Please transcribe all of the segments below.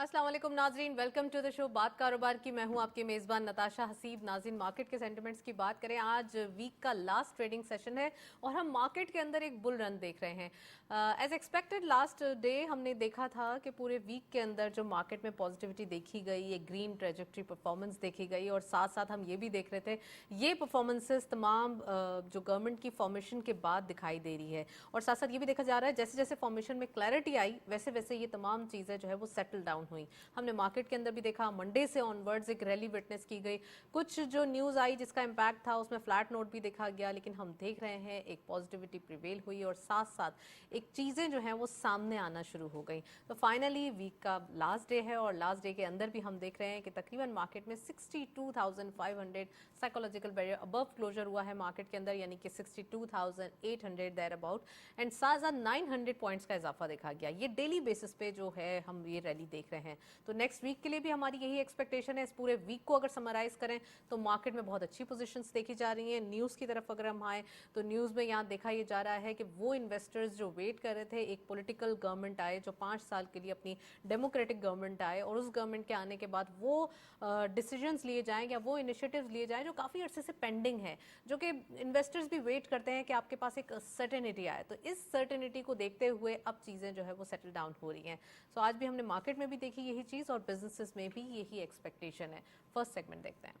अस्सलाम वालेकुम नाजरीन, वेलकम टू द शो बात कारोबार की। मैं हूं आपकी मेज़बान नताशा हसीब। नाजरीन, मार्केट के सेंटिमेंट्स की बात करें, आज वीक का लास्ट ट्रेडिंग सेशन है और हम मार्केट के अंदर एक बुल रन देख रहे हैं। एज एक्सपेक्टेड लास्ट डे हमने देखा था कि पूरे वीक के अंदर जो मार्केट में पॉजिटिविटी देखी गई, एक ग्रीन ट्रेजेक्ट्री परफॉर्मेंस देखी गई और साथ साथ हम ये भी देख रहे थे ये परफॉर्मेंसेस तमाम जो गवर्नमेंट की फॉर्मेशन के बाद दिखाई दे रही है। और साथ साथ ये भी देखा जा रहा है जैसे जैसे फॉर्मेशन में क्लैरिटी आई वैसे वैसे ये तमाम चीज़ें जो है वो सेटल डाउन हुई। हमने मार्केट के अंदर भी देखा मंडे से ऑनवर्ड्स एक रैली विटनेस की गई। कुछ जो न्यूज़ आई जिसका इम्पैक्ट था उसमें फ्लैट नोट भी देखा गया, लेकिन हम देख रहे हैं एक पॉजिटिविटी प्रिवेल हुई और साथ साथ एक चीज़ें जो हैं वो सामने आना शुरू हो गई। तो फाइनली वीक का लास्ट डे है और लास्ट डे के अंदर भी हम देख रहे हैं कि तकरीबन मार्केट में 62,500 साइकोलॉजिकल बैरियर अबव क्लोजर हुआ है मार्केट के अंदर, यानी कि 62,800 देयर अबाउट, एंड साथ साथ 900 पॉइंट्स का इजाफा देखा गया। ये डेली बेसिस पे जो है हम ये रैली देख रहे हैं। तो नेक्स्ट वीक के लिए भी हमारी यही एक्सपेक्टेशन है। इस पूरे वीक को अगर समराइज करें तो मार्केट में बहुत अच्छी पोजीशंस देखी जा रही हैं। न्यूज़ की तरफ अगर हम आए तो न्यूज़ में यहाँ देखा ये जा रहा है कि वो इन्वेस्टर्स जो वेट कर रहे थे एक पॉलिटिकल गवर्नमेंट आए, जो 5 साल के लिए अपनी डेमोक्रेटिक गवर्नमेंट आए और उस गवर्नमेंट के आने के बाद वो डिसीजंस लिए जाएं या वो इनिशिएटिव्स लिए जाएं जो काफ़ी अरसे से पेंडिंग है, जो कि इन्वेस्टर्स भी वेट करते हैं कि आपके पास एक सर्टेनिटी आए। तो इस सर्टेनिटी को देखते हुए अब चीज़ें जो है वो सेटल डाउन हो रही हैं। सो आज भी हमने मार्केट में भी देखी यही चीज़ और बिजनेसेस में भी यही एक्सपेक्टेशन है। फर्स्ट सेगमेंट देखते हैं।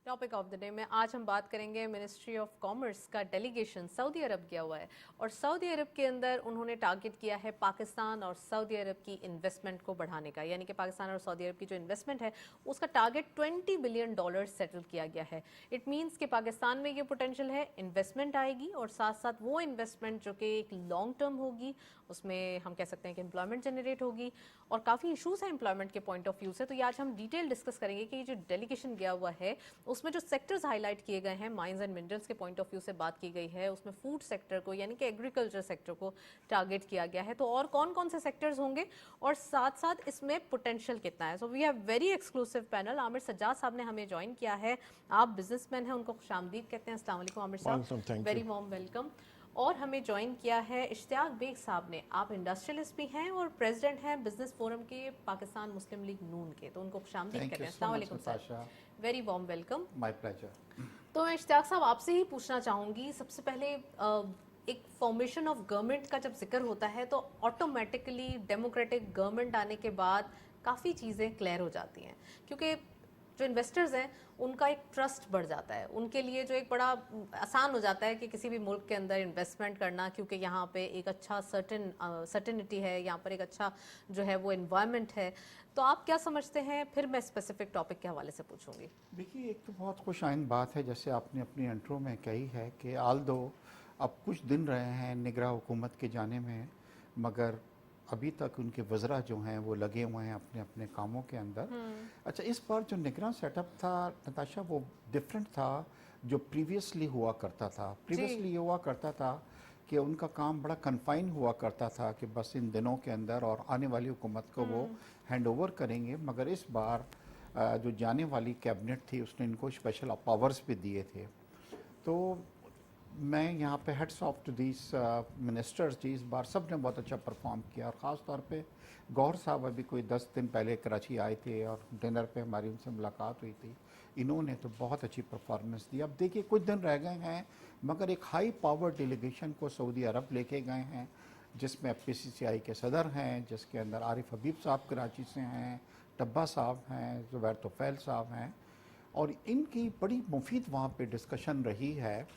टॉपिक ऑफ द डे में आज हम बात करेंगे मिनिस्ट्री ऑफ कॉमर्स का डेलीगेशन सऊदी अरब गया हुआ है और सऊदी अरब के अंदर उन्होंने टारगेट किया है पाकिस्तान और सऊदी अरब की इन्वेस्टमेंट को बढ़ाने का, यानी कि पाकिस्तान और सऊदी अरब की जो इन्वेस्टमेंट है उसका टारगेट $20 बिलियन सेटल किया गया है। इट मीन्स कि पाकिस्तान में ये पोटेंशियल है, इन्वेस्टमेंट आएगी और साथ साथ वो इन्वेस्टमेंट जो कि एक लॉन्ग टर्म होगी, उसमें हम कह सकते हैं कि एम्प्लॉयमेंट जनरेट होगी और काफ़ी इशूज़ हैं एम्प्लॉयमेंट के पॉइंट ऑफ व्यू से। तो ये आज हम डिटेल डिस्कस करेंगे कि ये जो डेलीगेशन गया हुआ है उसमें जो सेक्टर्स हाईलाइट किए गए हैं, माइंस एंड मिनरल्स के पॉइंट ऑफ व्यू से बात की गई है, उसमें फूड सेक्टर को यानी कि एग्रीकल्चर सेक्टर को टारगेट किया गया है। तो और कौन कौन से सेक्टर्स होंगे और साथ साथ इसमें पोटेंशियल कितना है। So we have very exclusive panel. Aamir Sajjad साहब ने हमें ज्वाइन किया है। आप बिजनेसमैन हैं, उनको खुशामदीद कहते हैं। अस्सलाम वालेकुम आमिर साहब, वेरी वार्म वेलकम। और हमें ज्वाइन किया है इश्तियाक बेग साहब ने। आप इंडस्ट्रियलिस्ट भी हैं और प्रेसिडेंट हैं बिजनेस फोरम के पाकिस्तान मुस्लिम लीग नून के, तो उनको खुशामदीद कहते हैं। अस्सलाम वालेकुम sir, very warm welcome. My pleasure. तो मैं इश्तियाक साहब आपसे ही पूछना चाहूँगी, सबसे पहले एक फॉर्मेशन ऑफ गवर्नमेंट का जब जिक्र होता है तो ऑटोमेटिकली डेमोक्रेटिक गवर्नमेंट आने के बाद काफ़ी चीज़ें क्लियर हो जाती हैं, क्योंकि जो इन्वेस्टर्स हैं उनका एक ट्रस्ट बढ़ जाता है, उनके लिए जो एक बड़ा आसान हो जाता है कि किसी भी मुल्क के अंदर इन्वेस्टमेंट करना, क्योंकि यहाँ पे एक अच्छा सर्टेनिटी है, यहाँ पर एक अच्छा जो है वो इन्वायरमेंट है। तो आप क्या समझते हैं, फिर मैं स्पेसिफिक टॉपिक के हवाले से पूछूंगी। देखिए, एक तो बहुत खुश आइंद बात है जैसे आपने अपनी इंट्रो में कही है कि आल दो अब कुछ दिन रहे हैं निगरां हुकूमत के जाने में, मगर अभी तक उनके वज़रा जो हैं वो लगे हुए हैं अपने अपने कामों के अंदर। अच्छा, इस बार जो निगरां सेटअप था नताशा वो डिफरेंट था जो प्रीवियसली हुआ करता था। प्रीवियसली हुआ करता था कि उनका काम बड़ा कन्फाइन हुआ करता था कि बस इन दिनों के अंदर और आने वाली हुकूमत को वो हैंड ओवर करेंगे, मगर इस बार जो जाने वाली कैबिनेट थी उसने इनको स्पेशल पावर्स भी दिए थे। तो मैं यहाँ पे heads off to these ministers जी, इस बार सब ने बहुत अच्छा परफॉर्म किया और ख़ास तौर पे गौहर साहब अभी कोई 10 दिन पहले कराची आए थे और डिनर पे हमारी उनसे मुलाकात हुई थी। इन्होंने तो बहुत अच्छी परफॉर्मेंस दी। अब देखिए कुछ दिन रह गए हैं, मगर एक हाई पावर डेलीगेशन को सऊदी अरब लेके गए हैं जिसमें PCCI के सदर हैं, जिसके अंदर आरिफ हबीब साहब कराची से हैं, टब्बा साहब हैं, ज़ुबैर तोफैल साहब हैं और इनकी बड़ी मुफीद वहाँ पे डिस्कशन रही है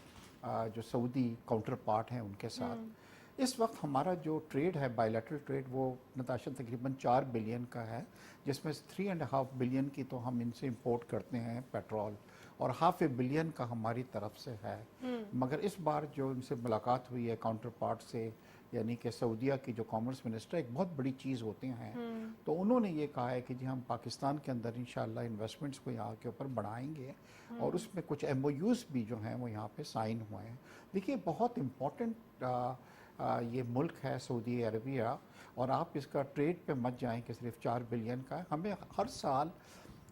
जो सऊदी काउंटर पार्ट हैं उनके साथ। इस वक्त हमारा जो ट्रेड है बायलैटरल ट्रेड वो नताशा तकरीबन 4 बिलियन का है, जिसमें 3.5 बिलियन की तो हम इनसे इंपोर्ट करते हैं पेट्रोल और ½ बिलियन का हमारी तरफ से है। मगर इस बार जो इनसे मुलाकात हुई है काउंटर पार्ट से, यानी कि सऊदीया की जो कॉमर्स मिनिस्टर एक बहुत बड़ी चीज़ होते हैं, तो उन्होंने ये कहा है कि जी हम पाकिस्तान के अंदर इंशाल्लाह इन्वेस्टमेंट्स को यहाँ के ऊपर बढ़ाएंगे और उसमें कुछ MOUs भी जो हैं वो यहाँ पे साइन हुए हैं। देखिए बहुत इम्पोर्टेंट ये मुल्क है सऊदी अरबिया और आप इसका ट्रेड पे मत जाएं कि सिर्फ 4 बिलियन का है। हमें हर साल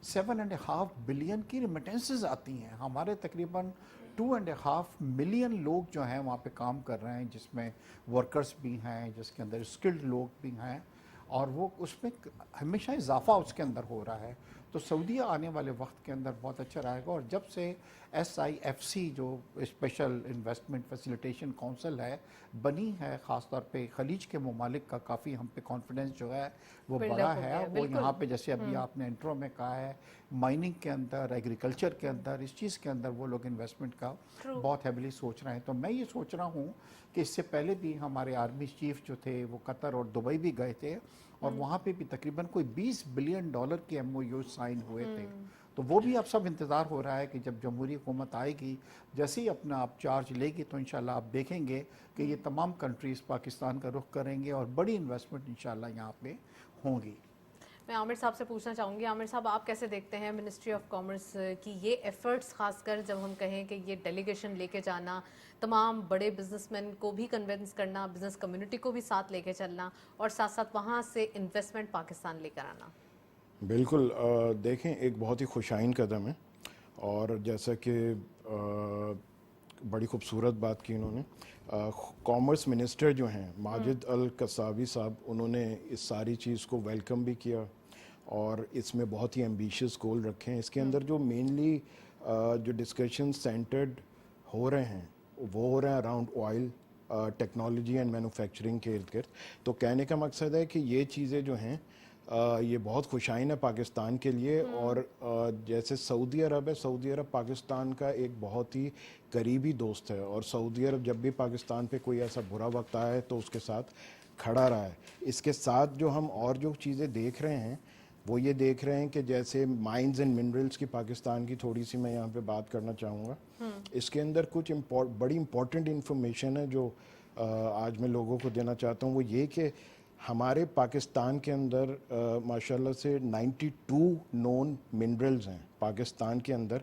7.5 बिलियन की रिमिटेंसेस आती हैं। हमारे तकरीबन 2.5 मिलियन लोग जो हैं वहाँ पे काम कर रहे हैं, जिसमें वर्कर्स भी हैं, जिसके अंदर स्किल्ड लोग भी हैं, और वो उसमें हमेशा इजाफा उसके अंदर हो रहा है। तो सऊदीया आने वाले वक्त के अंदर बहुत अच्छा रहेगा। और जब से SIFC जो स्पेशल इन्वेस्टमेंट फैसिलिटेशन काउंसिल है बनी है, ख़ास तौर पे खलीज के ममालिक का काफ़ी हम पे कॉन्फिडेंस जो है वो Build बड़ा up हो है। गया, वो बिल्कुल। यहाँ पे जैसे अभी आपने इंट्रो में कहा है, माइनिंग के अंदर, एग्रीकल्चर के अंदर, इस चीज़ के अंदर वो लोग इन्वेस्टमेंट का बहुत हैविली सोच रहे हैं। तो मैं ये सोच रहा हूँ कि इससे पहले भी हमारे आर्मी चीफ जो थे वो कतर और दुबई भी गए थे, और वहाँ पे भी तकरीबन कोई $20 बिलियन के MOU साइन हुए थे। तो वो भी अब सब इंतज़ार हो रहा है कि जब जमहूरी हुकूमत आएगी, जैसे ही अपना आप चार्ज लेगी, तो इंशाल्लाह आप देखेंगे कि ये तमाम कंट्रीज़ पाकिस्तान का रुख करेंगे और बड़ी इन्वेस्टमेंट इंशाल्लाह यहाँ पे होंगी। मैं आमिर साहब से पूछना चाहूँगी, आमिर साहब आप कैसे देखते हैं मिनिस्ट्री ऑफ कॉमर्स की ये एफर्ट्स, खासकर जब हम कहें कि ये डेलीगेशन लेके जाना, तमाम बड़े बिजनेसमैन को भी कन्विंस करना, बिजनेस कम्युनिटी को भी साथ लेके चलना, और साथ साथ वहाँ से इन्वेस्टमेंट पाकिस्तान लेकर आना? बिल्कुल, देखें, एक बहुत ही खुशाइन कदम है, और जैसा कि बड़ी खूबसूरत बात की इन्होंने। कॉमर्स मिनिस्टर जो हैं माजिद अल कसाबी साहब, उन्होंने इस सारी चीज़ को वेलकम भी किया, और इसमें बहुत ही एम्बिशियस गोल रखे हैं। इसके अंदर जो मेनली जो डिस्कशन सेंटर्ड हो रहे हैं वो हो रहे हैं around oil, technology and manufacturing के इर्द गिर्द। तो कहने का मकसद है कि ये चीज़ें जो हैं ये बहुत खुशाइन है पाकिस्तान के लिए। और जैसे सऊदी अरब है, सऊदी अरब पाकिस्तान का एक बहुत ही करीबी दोस्त है, और सऊदी अरब जब भी पाकिस्तान पे कोई ऐसा बुरा वक्त आया है तो उसके साथ खड़ा रहा है। इसके साथ जो हम और जो चीज़ें देख रहे हैं वो ये देख रहे हैं कि जैसे माइंस एंड मिनरल्स की पाकिस्तान की थोड़ी सी मैं यहाँ पे बात करना चाहूँगा। इसके अंदर कुछ बड़ी इंपॉर्टेंट इन्फॉर्मेशन है जो आज मैं लोगों को देना चाहता हूँ। वो ये कि हमारे पाकिस्तान के अंदर माशाल्लाह से 92 नोन मिनरल्स हैं पाकिस्तान के अंदर।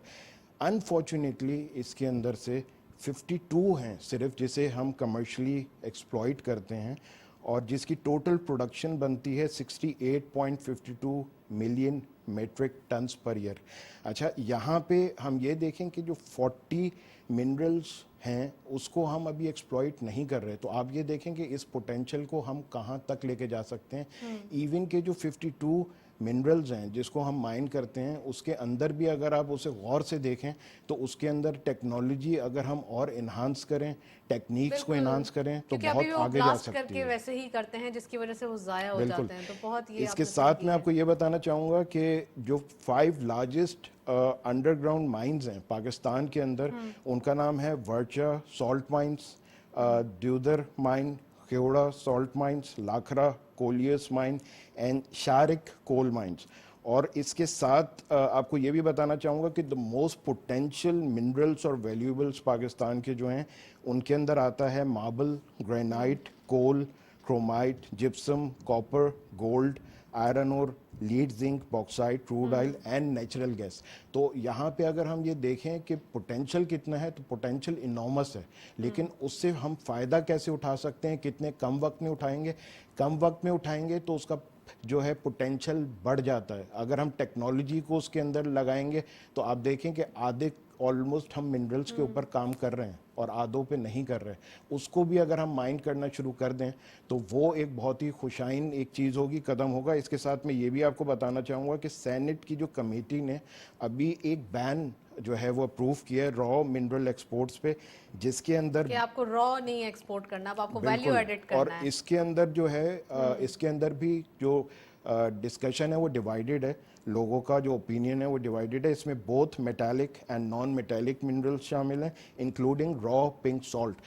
अनफॉर्चुनेटली इसके अंदर से 52 हैं सिर्फ जिसे हम कमर्शियली एक्सप्लॉइट करते हैं, और जिसकी टोटल प्रोडक्शन बनती है 68.52 million metric tons per year. अच्छा, यहाँ पे हम ये देखें कि जो 40 मिनरल्स हैं उसको हम अभी एक्सप्लॉइट नहीं कर रहे, तो आप ये देखें कि इस पोटेंशियल को हम कहाँ तक लेके जा सकते हैं। इवन के जो 52 मिनरल्स हैं जिसको हम माइन करते हैं, उसके अंदर भी अगर आप उसे गौर से देखें तो उसके अंदर टेक्नोलॉजी अगर हम और इन्हांस करें, टेक्निक्स को इन्हांस करें, तो बहुत आगे जा सकती करके है। वैसे ही करते हैं जिसकी वजह से वो ज़ाया हो बिल्कुल। जाते हैं, तो बहुत ये इसके आपने साथ सही मैं किया आपको ये बताना चाहूँगा कि जो 5 लार्जेस्ट अंडरग्राउंड माइंस हैं पाकिस्तान के अंदर, उनका नाम है वर्चा सॉल्ट माइंस, द्यूदर mine, Khewra salt mines, Lakhra collieries mine and Sharig coal mines. और इसके साथ आपको ये भी बताना चाहूँगा कि द मोस्ट पोटेंशियल मिनरल्स और वैल्यूएबल्स पाकिस्तान के जो हैं उनके अंदर आता है marble, granite, coal, chromite, gypsum, copper, gold, iron और lead, zinc, bauxite, crude oil and natural gas. तो यहाँ पे अगर हम ये देखें कि पोटेंशियल कितना है, तो पोटेंशियल इनॉर्मस है, लेकिन उससे हम फ़ायदा कैसे उठा सकते हैं, कितने कम वक्त में उठाएंगे। कम वक्त में उठाएंगे तो उसका जो है पोटेंशियल बढ़ जाता है। अगर हम टेक्नोलॉजी को उसके अंदर लगाएंगे तो आप देखें कि आधे ऑलमोस्ट हम मिनरल्स के ऊपर काम कर रहे हैं और आधों पे नहीं कर रहे। उसको भी अगर हम माइंड करना शुरू कर दें तो वो एक बहुत ही खुशाइन एक चीज़ होगी, कदम होगा। इसके साथ मैं ये भी आपको बताना चाहूँगा कि सेनेट की जो कमेटी ने अभी एक बैन जो है वो अप्रूव किया है रॉ मिनरल एक्सपोर्ट्स पे, जिसके अंदर कि आपको रॉ नहीं एक्सपोर्ट करना, अब आपको वैल्यू बिल्कुल, एडिट करना और है। इसके अंदर जो है इसके अंदर भी जो डिस्कशन है वो डिवाइडेड है, लोगों का जो ओपिनियन है वो डिवाइडेड है। इसमें both metallic and non metallic minerals शामिल हैं, इंक्लूडिंग रॉ पिंक सॉल्ट।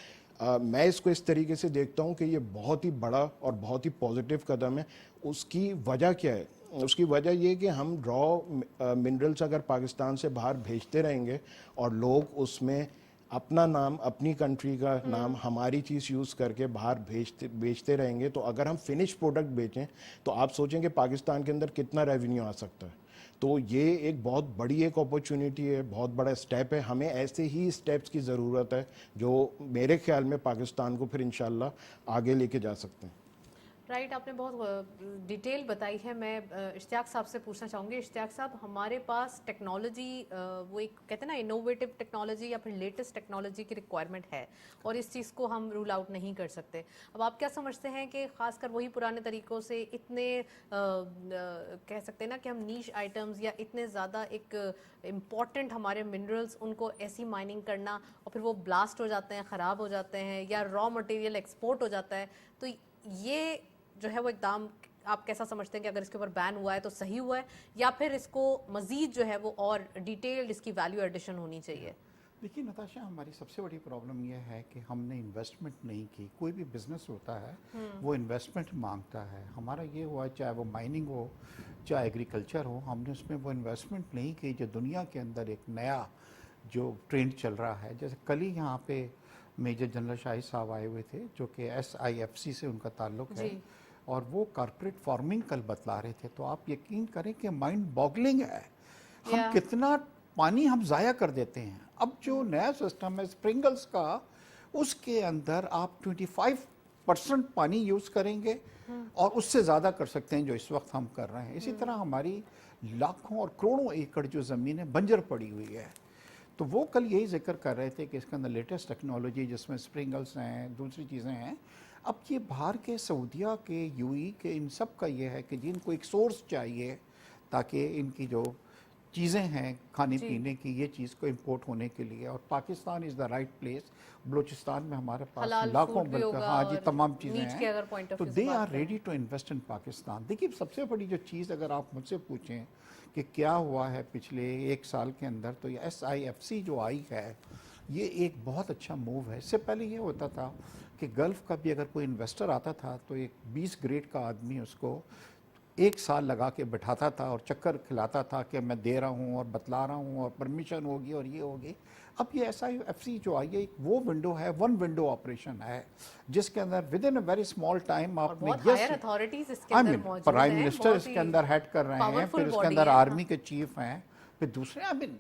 मैं इसको इस तरीके से देखता हूँ कि ये बहुत ही बड़ा और बहुत ही पॉजिटिव कदम है। उसकी वजह क्या है? उसकी वजह ये कि हम रॉ मिनरल्स अगर पाकिस्तान से बाहर भेजते रहेंगे और लोग उसमें अपना नाम, अपनी कंट्री का नाम, हमारी चीज़ यूज़ करके बाहर बेचते रहेंगे, तो अगर हम फिनिश प्रोडक्ट बेचें तो आप सोचेंगे पाकिस्तान के अंदर कितना रेवेन्यू आ सकता है। तो ये एक बहुत बड़ी एक अपॉर्चुनिटी है, बहुत बड़ा स्टेप है। हमें ऐसे ही स्टेप्स की ज़रूरत है जो मेरे ख्याल में पाकिस्तान को फिर इंशाल्लाह आगे लेके जा सकते हैं। राइट, आपने बहुत डिटेल बताई है। मैं इश्तियाक साहब से पूछना चाहूँगी। इश्तियाक साहब, हमारे पास टेक्नोलॉजी, वो एक कहते हैं ना इनोवेटिव टेक्नोलॉजी या फिर लेटेस्ट टेक्नोलॉजी की रिक्वायरमेंट है, और इस चीज़ को हम रूल आउट नहीं कर सकते। अब आप क्या समझते हैं कि खासकर वही पुराने तरीक़ों से इतने कह सकते हैं ना कि हम नीश आइटम्स या इतने ज़्यादा एक इम्पॉर्टेंट हमारे मिनरल्स, उनको ऐसी माइनिंग करना और फिर वो ब्लास्ट हो जाते हैं, ख़राब हो जाते हैं, या रॉ मटेरियल एक्सपोर्ट हो जाता है, तो ये जो है वो एकदम आप कैसा समझते हैं कि अगर इसके ऊपर बैन हुआ है तो सही हुआ है, या फिर इसको मजीद जो है वो और डिटेल्ड इसकी वैल्यू एडिशन होनी चाहिए? देखिए नताशा, हमारी सबसे बड़ी प्रॉब्लम यह है कि हमने इन्वेस्टमेंट नहीं की। कोई भी बिजनेस होता है वो इन्वेस्टमेंट मांगता है। हमारा ये हुआ, चाहे वो माइनिंग हो चाहे एग्रीकल्चर हो, हमने उसमें वो इन्वेस्टमेंट नहीं की जो दुनिया के अंदर एक नया जो ट्रेंड चल रहा है। जैसे कल ही यहाँ पे मेजर जनरल शाही साहब आए हुए थे, जो कि SIFC से उनका ताल्लुक है, और वो कॉर्पोरेट फार्मिंग कल बतला रहे थे। तो आप यकीन करें कि माइंड बॉगलिंग है, हम कितना पानी हम ज़ाया कर देते हैं। अब जो नया सिस्टम है स्प्रिंगल्स का, उसके अंदर आप 25% पानी यूज़ करेंगे और उससे ज़्यादा कर सकते हैं जो इस वक्त हम कर रहे हैं। इसी तरह हमारी लाखों और करोड़ों एकड़ जो ज़मीन है बंजर पड़ी हुई है। तो वो कल यही जिक्र कर रहे थे कि इसके अंदर लेटेस्ट टेक्नोलॉजी जिसमें स्प्रिंगल्स हैं, दूसरी चीज़ें हैं। अब ये बाहर के सऊदिया के, UAE के, इन सब का ये है कि जिनको एक सोर्स चाहिए ताकि इनकी जो चीज़ें हैं खाने पीने की, ये चीज़ को इंपोर्ट होने के लिए, और Pakistan is the right place. Balochistan में हमारे पास लाखों, बल्कि हाँ जी, तमाम चीज़ें हैं, तो they are ready to invest in Pakistan. देखिए सबसे बड़ी जो चीज़ अगर आप मुझसे पूछें कि क्या हुआ है पिछले 1 साल के अंदर, तो ये SIFC जो आई है ये एक बहुत अच्छा मूव है। इससे पहले ये होता था कि गल्फ़ का भी अगर कोई इन्वेस्टर आता था तो एक 20 ग्रेड का आदमी उसको 1 साल लगा के बैठाता था और चक्कर खिलाता था कि मैं दे रहा हूँ और बतला रहा हूँ और परमिशन होगी और ये होगी। अब ये SIFC जो आई है, एक वो विंडो है, वन विंडो ऑपरेशन है, जिसके अंदर with in a very small time आपने प्राइम मिनिस्टर इसके अंदर हेड कर रहे हैं, फिर इसके अंदर आर्मी के चीफ हैं, फिर दूसरे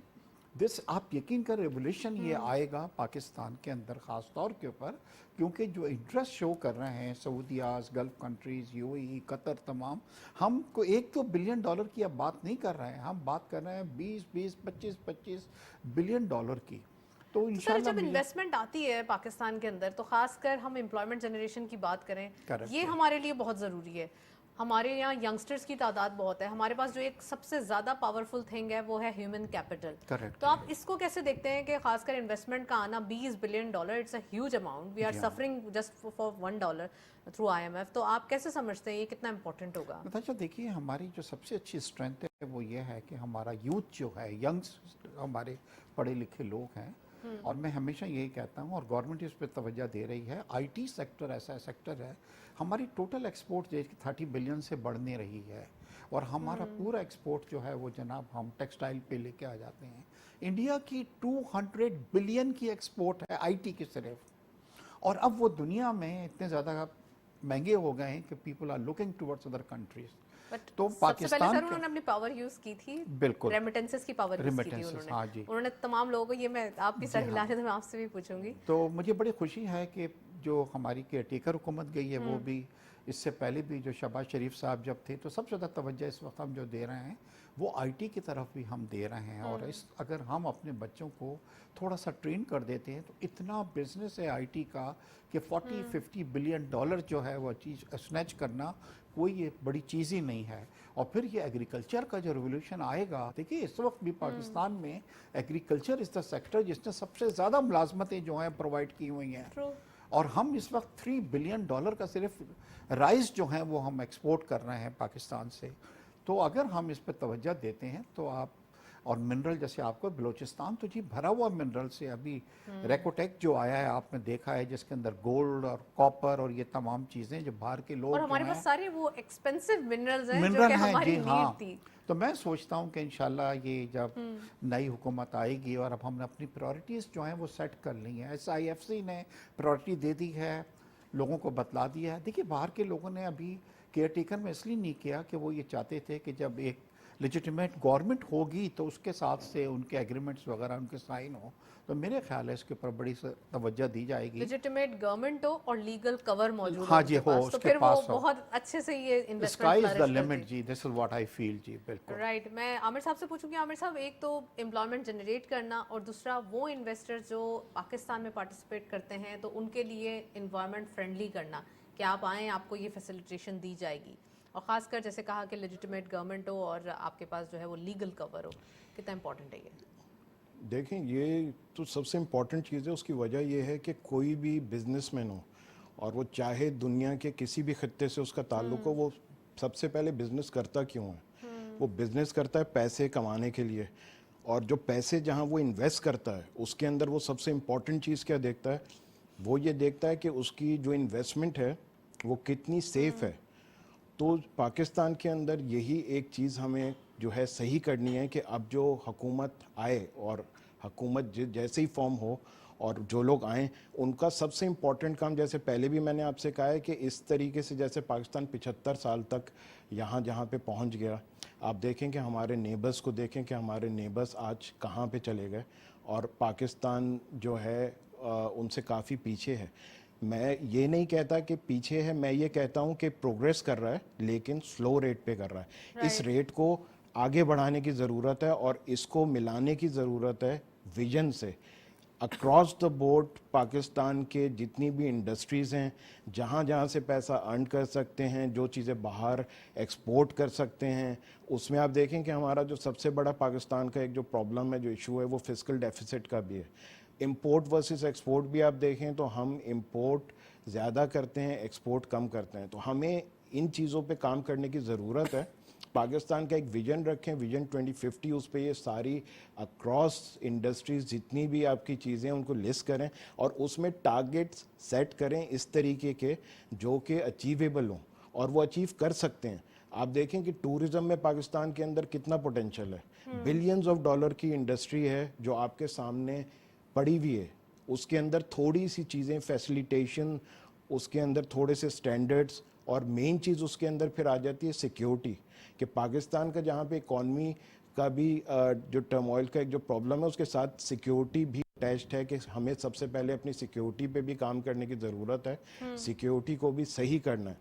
दिस आप यकीन कर, रेवोल्यूशन ये आएगा पाकिस्तान के अंदर ख़ास तौर के ऊपर, क्योंकि जो इंटरेस्ट शो कर रहे हैं सऊदीयाज, गल्फ़ कंट्रीज़, UAE, कतर, तमाम, हमको $1-2 बिलियन की अब बात नहीं कर रहे हैं, हम बात कर रहे हैं 20-20, 25-25 बिलियन की। तो इंशाल्लाह जब इन्वेस्टमेंट आती है पाकिस्तान के अंदर, तो खासकर हम एम्प्लॉयमेंट जनरेशन की बात करें, ये हमारे लिए बहुत ज़रूरी है। हमारे यहाँ यंगस्टर्स की तादाद बहुत है, हमारे पास जो एक सबसे ज़्यादा पावरफुल थिंग है वो है ह्यूमन कैपिटल। तो आप इसको कैसे देखते हैं कि खासकर इन्वेस्टमेंट का आना $20 billion, it's a huge amount, we are suffering just for $1 through IMF, तो आप कैसे समझते हैं ये कितना इंपॉर्टेंट होगा? अच्छा देखिए, हमारी जो सबसे अच्छी स्ट्रेंथ है वो ये है कि हमारा यूथ जो है, यंग्स हमारे पढ़े लिखे लोग हैं, और मैं हमेशा यही कहता हूँ, और गवर्नमेंट इस पर तवज्जो दे रही है। IT सेक्टर ऐसा सेक्टर है, हमारी टोटल एक्सपोर्ट देश की 30 बिलियन से बढ़ने रही है, और हमारा पूरा एक्सपोर्ट जो है वो जनाब हम टेक्सटाइल पे लेके आ जाते हैं। इंडिया की 200 बिलियन की एक्सपोर्ट है IT की सिर्फ, और अब वो दुनिया में इतने ज़्यादा महंगे हो गए हैं कि people are looking towards other countries. तो पाकिस्तान सर उन्होंने अपनी पावर यूज की थी, बिल्कुल रेमिटेंसेस की पावर यूज की थी उन्होंने। हाँ जी, उन्होंने तमाम लोगों को, ये मैं आपकी सर हिलाने तो मैं आपसे भी पूछूंगी। तो मुझे बड़ी खुशी है कि जो हमारी केयरटेकर हुकूमत गई है वो भी, इससे पहले भी जो शहबाज शरीफ साहब जब थे, तो सबसे ज़्यादा तवज्जो इस वक्त हम जो दे रहे हैं वो IT की तरफ भी हम दे रहे हैं। और इस अगर हम अपने बच्चों को थोड़ा सा ट्रेन कर देते हैं तो इतना बिजनेस है IT का कि 40-50 बिलियन डॉलर जो है वो चीज़ स्नैच करना कोई ये बड़ी चीज़ ही नहीं है। और फिर ये एग्रीकल्चर का जो रिवोल्यूशन आएगा, देखिए इस वक्त भी पाकिस्तान में एग्रीकल्चर इज़ द सेक्टर जिसने सबसे ज़्यादा मुलाजमतें जो हैं प्रोवाइड की हुई हैं, और हम इस वक्त $3 बिलियन का सिर्फ राइस जो हैं वो हम एक्सपोर्ट कर रहे हैं पाकिस्तान से। तो अगर हम इस पर तवज्जो देते हैं तो आप, और मिनरल जैसे आपको बलूचिस्तान तो जी भरा हुआ मिनरल से, अभी रेकोटेक जो आया है आपने देखा है, जिसके अंदर गोल्ड और कॉपर और ये तमाम चीज़ें जो बाहर के लोग, और हमारे पास सारे वो एक्सपेंसिव मिनरल्स हैं जो कि हमारी नीड थी। तो मैं सोचता हूँ कि इंशाल्लाह ये जब नई हुकूमत आएगी और अब हमने अपनी प्रायोरिटीज़ जो हैं वो सेट कर ली हैं, SIFC ने प्रायोरिटी दे दी है, लोगों को बतला दिया है। देखिए बाहर के लोगों ने अभी केयर टेकर में इसलिए नहीं किया कि वो ये चाहते थे कि जब एक लेजिटिमेट गवर्नमेंट होगी तो उसके साथ से उनके एग्रीमेंट्स वगैरह उनके साइन हो, तो मेरे ख्याल है इसके ऊपर बड़ी तवज्जो दी जाएगी। लेजिटिमेट गवर्नमेंट हो और लीगल कवर मौजूद हाँ हो जी, उनके हो, पास, तो उसके फिर वो पास हो। बहुत अच्छे से ये sky investment is the flourish limit करती जी, this is what I feel जी, बिल्कुल। राइट। मैं आमिर साहब से पूछूंगी, आमिर साहब, एक तो एम्प्लॉयमेंट जनरेट करना और दूसरा वो इन्वेस्टर जो पाकिस्तान में पार्टिसिपेट करते हैं तो उनके लिए इन्वायरमेंट फ्रेंडली करना कि आप आएँ, आपको ये फैसिलिटेशन दी जाएगी, और ख़ासकर जैसे कहा कि लेजिटिमेट गवर्नमेंट हो और आपके पास जो है वो लीगल कवर हो, कितना इंपॉर्टेंट है ये? देखें, ये तो सबसे इम्पॉर्टेंट चीज़ है। उसकी वजह यह है कि कोई भी बिजनेसमैन हो और वो चाहे दुनिया के किसी भी खत्ते से उसका ताल्लुक हो, वो सबसे पहले बिजनेस करता क्यों है? वो बिजनेस करता है पैसे कमाने के लिए, और जो पैसे जहाँ वो इन्वेस्ट करता है उसके अंदर वो सबसे इम्पॉर्टेंट चीज़ क्या देखता है? वो ये देखता है कि उसकी जो इन्वेस्टमेंट है वो कितनी सेफ है। तो पाकिस्तान के अंदर यही एक चीज़ हमें जो है सही करनी है कि अब जो हुकूमत आए और हुकूमत जैसे ही फॉर्म हो और जो लोग आएँ, उनका सबसे इम्पॉर्टेंट काम, जैसे पहले भी मैंने आपसे कहा है कि इस तरीके से जैसे पाकिस्तान 75 साल तक यहाँ जहाँ पे पहुँच गया, आप देखें कि हमारे नेबर्स को देखें कि हमारे नेबर्स आज कहाँ पे चले गए, और पाकिस्तान जो है उनसे काफ़ी पीछे है। मैं ये नहीं कहता कि पीछे है, मैं ये कहता हूँ कि प्रोग्रेस कर रहा है लेकिन स्लो रेट पे कर रहा है। इस रेट को आगे बढ़ाने की ज़रूरत है और इसको मिलाने की ज़रूरत है विजन से। अक्रॉस द बोर्ड पाकिस्तान के जितनी भी इंडस्ट्रीज़ हैं, जहाँ जहाँ से पैसा अर्न कर सकते हैं, जो चीज़ें बाहर एक्सपोर्ट कर सकते हैं, उसमें आप देखें कि हमारा जो सबसे बड़ा पाकिस्तान का एक जो प्रॉब्लम है, जो इशू है, वो फिस्कल डेफिसिट का भी है। इंपोर्ट वर्सेस एक्सपोर्ट भी आप देखें तो हम इंपोर्ट ज़्यादा करते हैं, एक्सपोर्ट कम करते हैं। तो हमें इन चीज़ों पे काम करने की ज़रूरत है। पाकिस्तान का एक विजन रखें, विजन 2050, उस पे ये सारी अक्रॉस इंडस्ट्रीज जितनी भी आपकी चीज़ें उनको लिस्ट करें और उसमें टारगेट्स सेट करें इस तरीके के जो कि अचीवेबल हों और वो अचीव कर सकते हैं। आप देखें कि टूरिज्म में पाकिस्तान के अंदर कितना पोटेंशियल है, बिलियंस ऑफ डॉलर की इंडस्ट्री है जो आपके सामने पड़ी हुई है। उसके अंदर थोड़ी सी चीज़ें, फैसिलिटेशन, उसके अंदर थोड़े से स्टैंडर्ड्स, और मेन चीज़ उसके अंदर फिर आ जाती है सिक्योरिटी, कि पाकिस्तान का जहाँ पे इकॉनमी का भी जो टर्मोइल का एक जो प्रॉब्लम है, उसके साथ सिक्योरिटी भी अटैच्ड है कि हमें सबसे पहले अपनी सिक्योरिटी पे भी काम करने की ज़रूरत है, सिक्योरिटी को भी सही करना है।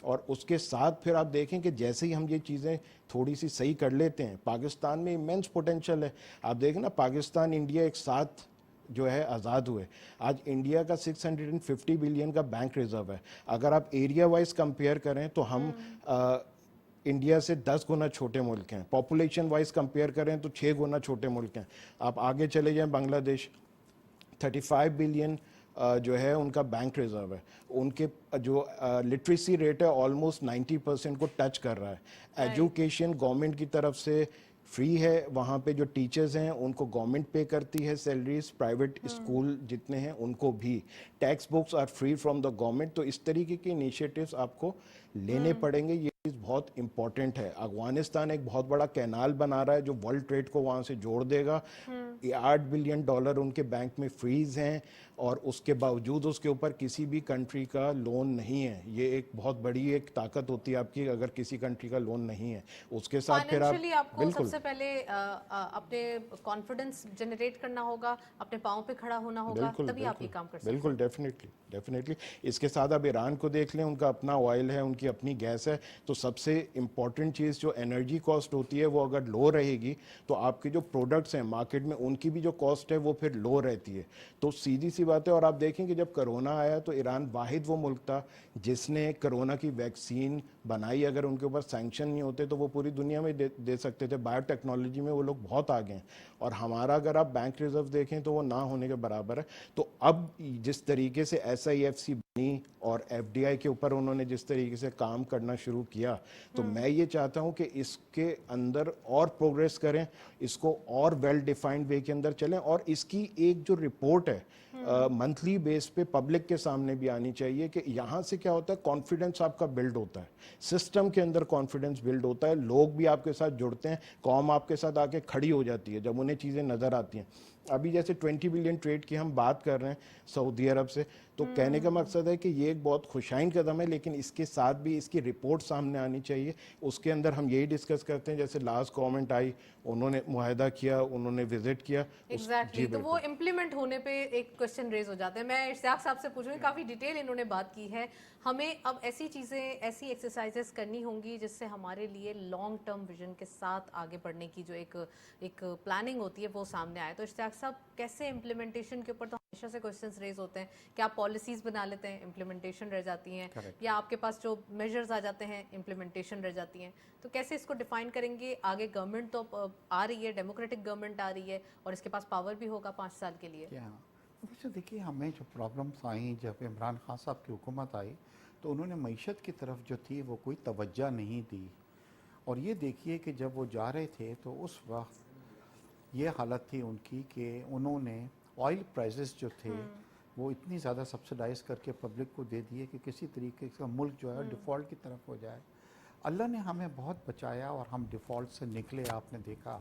और उसके साथ फिर आप देखें कि जैसे ही हम ये चीज़ें थोड़ी सी सही कर लेते हैं, पाकिस्तान में इमेंस पोटेंशियल है। आप देखें ना, पाकिस्तान इंडिया एक साथ जो है आज़ाद हुए, आज इंडिया का 650 बिलियन का बैंक रिजर्व है। अगर आप एरिया वाइज कंपेयर करें तो हम इंडिया से 10 गुना छोटे मुल्क हैं। पॉपुलेशन वाइज कंपेयर करें तो 6 गुना छोटे मुल्क हैं। आप आगे चले जाएं, बांग्लादेश 35 बिलियन जो है उनका बैंक रिजर्व है। उनके जो लिटरेसी रेट है ऑलमोस्ट 90% को टच कर रहा है। एजुकेशन गवर्नमेंट की तरफ से फ्री है, वहाँ पे जो टीचर्स हैं उनको गवर्नमेंट पे करती है सैलरीज, प्राइवेट स्कूल जितने हैं उनको भी। Text books are free from the government. तो इस तरीके के इनिशिएटिव्स आपको लेने पड़ेंगे, ये चीज़ बहुत इंपॉर्टेंट है। अफगानिस्तान एक बहुत बड़ा कैनाल बना रहा है जो वर्ल्ड ट्रेड को वहाँ से जोड़ देगा। $8 बिलियन उनके बैंक में फ्रीज हैं और उसके बावजूद उसके ऊपर किसी भी कंट्री का लोन नहीं है। ये एक बहुत बड़ी एक ताकत होती है आपकी, अगर किसी कंट्री का लोन नहीं है। उसके साथ फिर आपको बिल्कुल सबसे पहले अपने कॉन्फिडेंस जनरेट करना होगा, अपने पाँव पे खड़ा होना होगा, तभी आप ये काम कर सकते हैं। बिल्कुल, डेफिनेटली। इसके साथ अब ईरान को देख लें, उनका अपना ऑयल है, उनकी अपनी गैस है। तो सबसे इम्पॉर्टेंट चीज़ जो एनर्जी कॉस्ट होती है वो अगर लो रहेगी तो आपके जो प्रोडक्ट्स हैं मार्केट में उनकी भी जो कॉस्ट है वो फिर लो रहती है। तो सीधी सी बात है। और आप देखें कि जब कोरोना आया तो ईरान वाहिद वो मुल्क था जिसने कोरोना की वैक्सीन बनाई। अगर उनके ऊपर सैंक्शन नहीं होते तो वो पूरी दुनिया में दे सकते थे। बायोटेक्नोलॉजी में वो लोग बहुत आगे हैं और हमारा अगर आप बैंक रिजर्व देखें तो वो ना होने के बराबर है। तो अब जिस तरीके से SIFC बनी और FDI के ऊपर उन्होंने जिस तरीके से काम करना शुरू किया, तो मैं ये चाहता हूँ कि इसके अंदर और प्रोग्रेस करें, इसको और वेल डिफाइंड वे के अंदर चलें, और इसकी एक जो रिपोर्ट है मंथली बेस पे पब्लिक के सामने भी आनी चाहिए कि यहाँ से क्या होता है, कॉन्फिडेंस आपका बिल्ड होता है, सिस्टम के अंदर कॉन्फिडेंस बिल्ड होता है, लोग भी आपके साथ जुड़ते हैं, कौम आपके साथ आके खड़ी हो जाती है जब उन्हें चीज़ें नज़र आती हैं। अभी जैसे 20 बिलियन ट्रेड की हम बात कर रहे हैं सऊदी अरब से, तो कहने का मकसद है कि ये एक बहुत खुशाइन कदम है, लेकिन इसके साथ भी इसकी रिपोर्ट सामने आनी चाहिए। उसके अंदर हम यही डिस्कस करते हैं, जैसे लास्ट गवर्नमेंट आई, उन्होंने मुआहदा किया, उन्होंने विजिट किया। एग्जैक्टली तो वो इम्प्लीमेंट होने पे एक क्वेश्चन रेज हो जाते हैं। मैं इश्तियाक साहब से पूछूंगी, काफ़ी डिटेल इन्होंने बात की है, हमें अब ऐसी चीज़ें, ऐसी एक्सरसाइजेस करनी होंगी जिससे हमारे लिए लॉन्ग टर्म विजन के साथ आगे बढ़ने की जो एक प्लानिंग होती है वो सामने आए। तो इश्तियाक साहब, कैसे इम्प्लीमेंटेशन के ऊपर तो हमेशा से क्वेश्चंस रेज होते हैं कि आप पॉलिसीज़ बना लेते हैं, इम्प्लीमेंटेशन रह जाती हैं, या आपके पास जो मेजर्स आ जाते हैं इम्प्लीमेंटेशन रह जाती हैं। तो कैसे इसको डिफाइन करेंगे? आगे गवर्नमेंट तो आ रही है, डेमोक्रेटिक गवर्नमेंट आ रही है और इसके पास पावर भी होगा 5 साल के लिए। वैसे देखिए, हमें जो प्रॉब्लम्स आई जब इमरान खान साहब की हुकूमत आई, तो उन्होंने मईशत की तरफ जो थी वो कोई तवज्जो नहीं दी। और ये देखिए कि जब वो जा रहे थे तो उस वक्त ये हालत थी उनकी कि उन्होंने ऑयल प्राइसेस जो थे वो इतनी ज़्यादा सब्सिडाइज करके पब्लिक को दे दिए कि किसी तरीके का मुल्क जो है डिफ़ॉल्ट की तरफ हो जाए। अल्लाह ने हमें बहुत बचाया और हम डिफ़ॉल्ट से निकले, आपने देखा।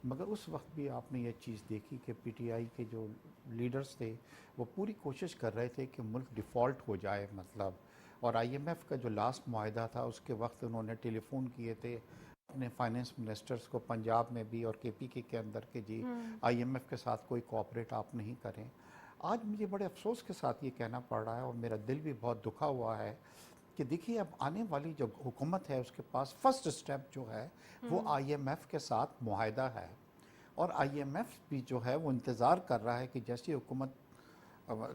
मगर उस वक्त भी आपने ये चीज़ देखी कि पीटीआई के जो लीडर्स थे वो पूरी कोशिश कर रहे थे कि मुल्क डिफ़ॉल्ट हो जाए, मतलब। और आईएमएफ का जो लास्ट मुआहदा था उसके वक्त उन्होंने टेलीफोन किए थे अपने फाइनेंस मिनिस्टर्स को, पंजाब में भी और केपीके के अंदर के, जी आईएमएफ के साथ कोई कोऑपरेट आप नहीं करें। आज मुझे बड़े अफसोस के साथ ये कहना पड़ रहा है और मेरा दिल भी बहुत दुखा हुआ है कि देखिए, अब आने वाली जो हुकूमत है उसके पास फर्स्ट स्टेप जो है वो आईएमएफ के साथ मुआहदा है। और आईएमएफ भी जो है वो इंतज़ार कर रहा है कि जैसी हुकूमत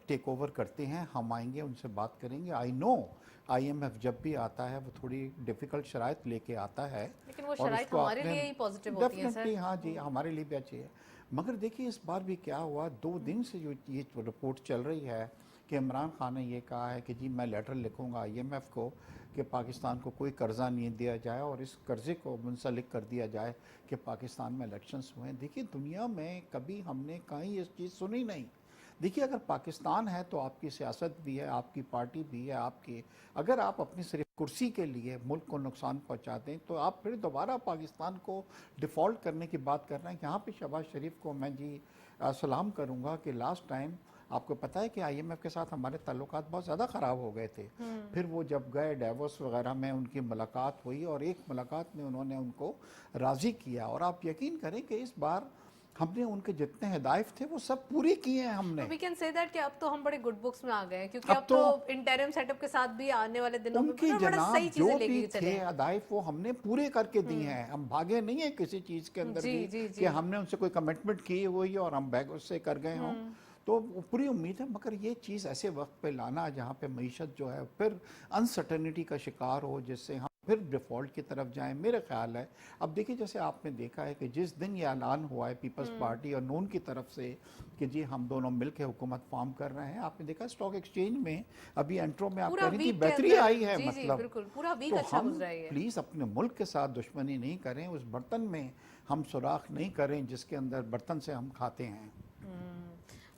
टेक ओवर करते हैं हम आएंगे, उनसे बात करेंगे। आई नो आईएमएफ जब भी आता है वो थोड़ी डिफ़िकल्ट शराइत लेके आता है, लेकिन वो शराइत हमारे लिए ही पॉजिटिव होती है सर। हाँ जी, हमारे लिए भी अच्छी है। मगर देखिए इस बार भी क्या हुआ, 2 दिन से जो ये रिपोर्ट चल रही है कि इमरान खान ने ये कहा है कि जी मैं लेटर लिखूंगा आईएमएफ को कि पाकिस्तान को कोई कर्जा नहीं दिया जाए और इस कर्जे को मुंसलिक कर दिया जाए कि पाकिस्तान में इलेक्शंस हुए। देखिए दुनिया में कभी हमने कहीं ये चीज़ सुनी नहीं। देखिए अगर पाकिस्तान है तो आपकी सियासत भी है, आपकी पार्टी भी है, आपकी, अगर आप अपनी सिर्फ कुर्सी के लिए मुल्क को नुकसान पहुंचाते हैं तो आप फिर दोबारा पाकिस्तान को डिफ़ॉल्ट करने की बात कर रहे हैं। यहाँ पे शहबाज शरीफ को मैं जी सलाम करूँगा कि लास्ट टाइम आपको पता है कि आईएमएफ के साथ हमारे ताल्लुकात बहुत ज़्यादा ख़राब हो गए थे। फिर वो जब गए डेवोस वगैरह में उनकी मुलाकात हुई और एक मुलाकात में उन्होंने उनको राज़ी किया। और आप यकीन करें कि इस बार हमने उनके जितने हिदायत थे वो सब पूरे किए हैं हमने। वी कैन से दैट कि अब तो हम बड़े गुड बुक्स में आ गए हैं, क्योंकि अब तो इंटरिम सेटअप के साथ भी आने वाले दिनों में उनकी बड़ा सही जो चीजें भी लेके थे चले। हिदायत वो हमने पूरे करके दी हैं। हम भागे नहीं है किसी चीज़ के अंदर भी कि हमने उनसे कोई कमिटमेंट की हुई और हम बैग उससे कर गए हों। तो पूरी उम्मीद है, मगर ये चीज़ ऐसे वक्त पे लाना जहाँ पे मईशत जो है फिर अनसर्टनिटी का शिकार हो, जिससे हम फिर डिफ़ॉल्ट की तरफ जाएं, मेरा ख्याल है। अब देखिए जैसे आपने देखा है कि जिस दिन ये ऐलान हुआ है पीपल्स पार्टी और नून की तरफ से कि जी हम दोनों मिलकर हुकूमत फॉर्म कर रहे हैं, आपने देखा स्टॉक एक्सचेंज में अभी एंट्रो में आप कह रही थी बेहतरी आई है। मतलब बिल्कुल पूरा वीक तो अच्छा हम गुजरा है। प्लीज़ अपने मुल्क के साथ दुश्मनी नहीं करें, उस बर्तन में हम सुराख नहीं करें जिसके अंदर बर्तन से हम खाते हैं।